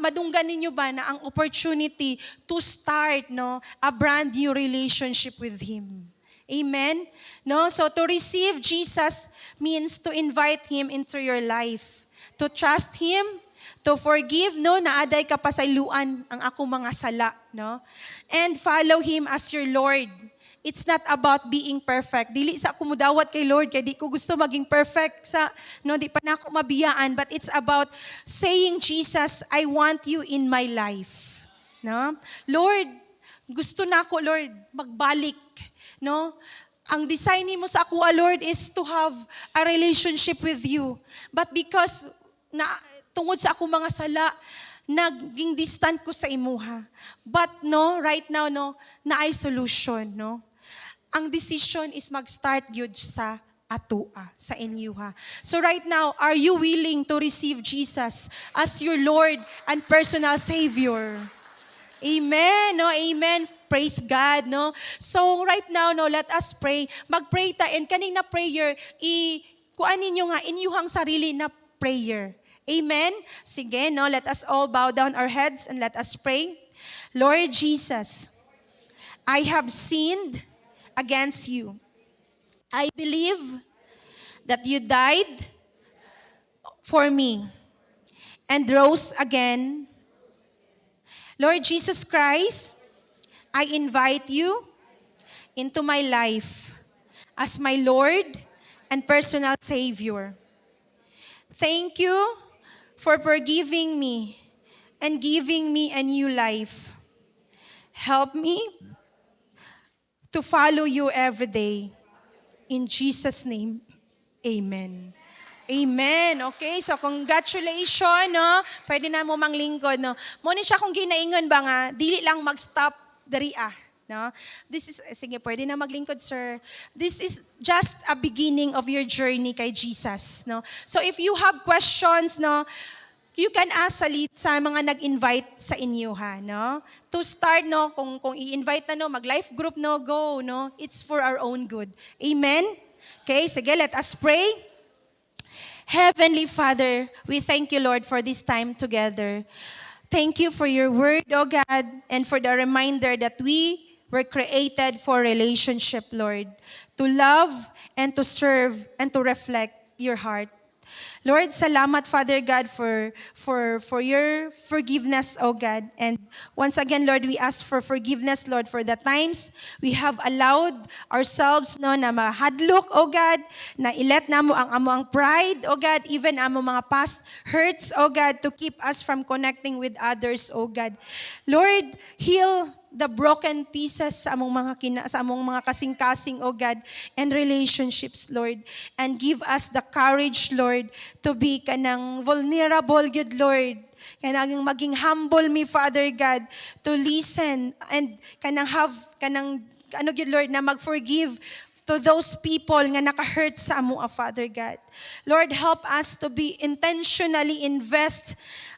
madunggan ninyo ba na ang opportunity to start, no, a brand new relationship with Him. Amen? No? So to receive Jesus means to invite Him into your life, to trust Him, to forgive, no, naaday ka pasayloan ang akong mga sala, no? And follow Him as your Lord. It's not about being perfect. Dili sa ako mudawat kay Lord, kay di ko gusto maging perfect sa, no, di pa na ako mabiyaan, but it's about saying, Jesus, I want you in my life. No? Lord, gusto na ako, Lord, magbalik, no? Ang design mo sa ako, Lord, is to have a relationship with you. But because tungod sa akong mga sala, naging distant ko sa imuha. But no, right now, no, naay solution, no? Ang decision is mag-start yun sa atua, sa inyuha. So right now, are you willing to receive Jesus as your Lord and personal Savior? Amen, no? Amen. Praise God, no? So right now, no, let us pray. Mag-pray ta, and kaning na prayer, kuanin nyo nga, inyuhang sarili na prayer. Amen? Sige, no? Let us all bow down our heads and let us pray. Lord Jesus, I have sinned against you. I believe that you died for me and rose again. Lord Jesus Christ, I invite you into my life as my Lord and personal Savior. Thank you for forgiving me and giving me a new life. Help me to follow you every day. In Jesus' name, amen. Amen. Okay, so congratulations, no? Pwede na mo manglingkod, no? Mo ni siya kung ginaingon ba nga, dili lang mag-stop diri no? This is, sige, pwede na maglingkod, sir. This is just a beginning of your journey kay Jesus, no? So if you have questions, no, you can ask sa mga nag-invite sa inyo, ha, no? To start, no, kung i-invite na, no, mag-life group, no, go, no? It's for our own good. Amen? Okay, sige, let us pray. Heavenly Father, we thank you, Lord, for this time together. Thank you for your word, oh God, and for the reminder that we were created for relationship, Lord, to love and to serve and to reflect your heart. Lord, salamat, Father God, for your forgiveness, oh God. And once again, Lord, we ask for forgiveness, Lord, for the times we have allowed ourselves, no, na mahadlok, oh God, na ilet na mo ang among pride, oh God, even among mga past hurts, oh God, to keep us from connecting with others, oh God. Lord, heal the broken pieces sa among mga kasing-kasing, oh God, and relationships, Lord. And give us the courage, Lord, to be kanang vulnerable, good Lord. Kanang maging humble me, Father God, to listen and good Lord, na mag-forgive to those people nga naka-hurt sa amo, Father God. Lord, help us to be intentionally invest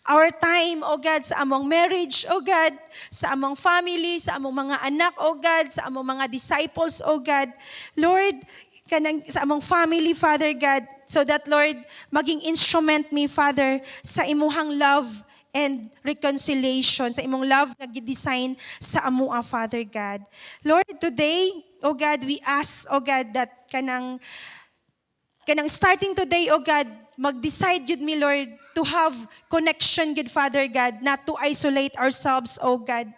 our time, oh God, sa among marriage, oh God, sa among family, sa among mga anak, oh God, sa among mga disciples, oh God. Lord, sa among family, Father God, so that, Lord, maging instrument me, Father, sa imuhang love and reconciliation, sa imong love na gidesign sa amua, Father God. Lord, today, oh God, we ask, oh God, that kanang starting today, oh God, mag-decide yun me, Lord, to have connection, good Father God, not to isolate ourselves, oh God.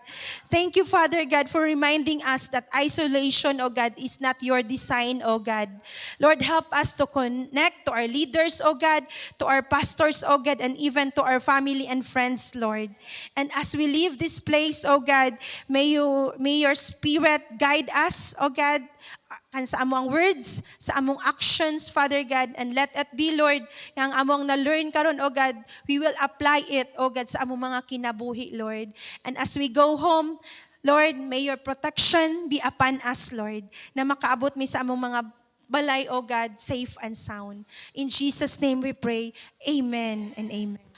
Thank you, Father God, for reminding us that isolation, oh God, is not your design, oh God. Lord, help us to connect to our leaders, oh God, to our pastors, oh God, and even to our family and friends, Lord. And as we leave this place, oh God, may your Spirit guide us, oh God, kan sa among words, sa among actions, Father God, and let it be, Lord, yang among na-learn karon, oh God, we will apply it, oh God, sa among mga kinabuhi, Lord. And as we go home, Lord, may your protection be upon us, Lord, na makaabot mi sa among mga balay, oh God, safe and sound. In Jesus' name we pray, amen and amen.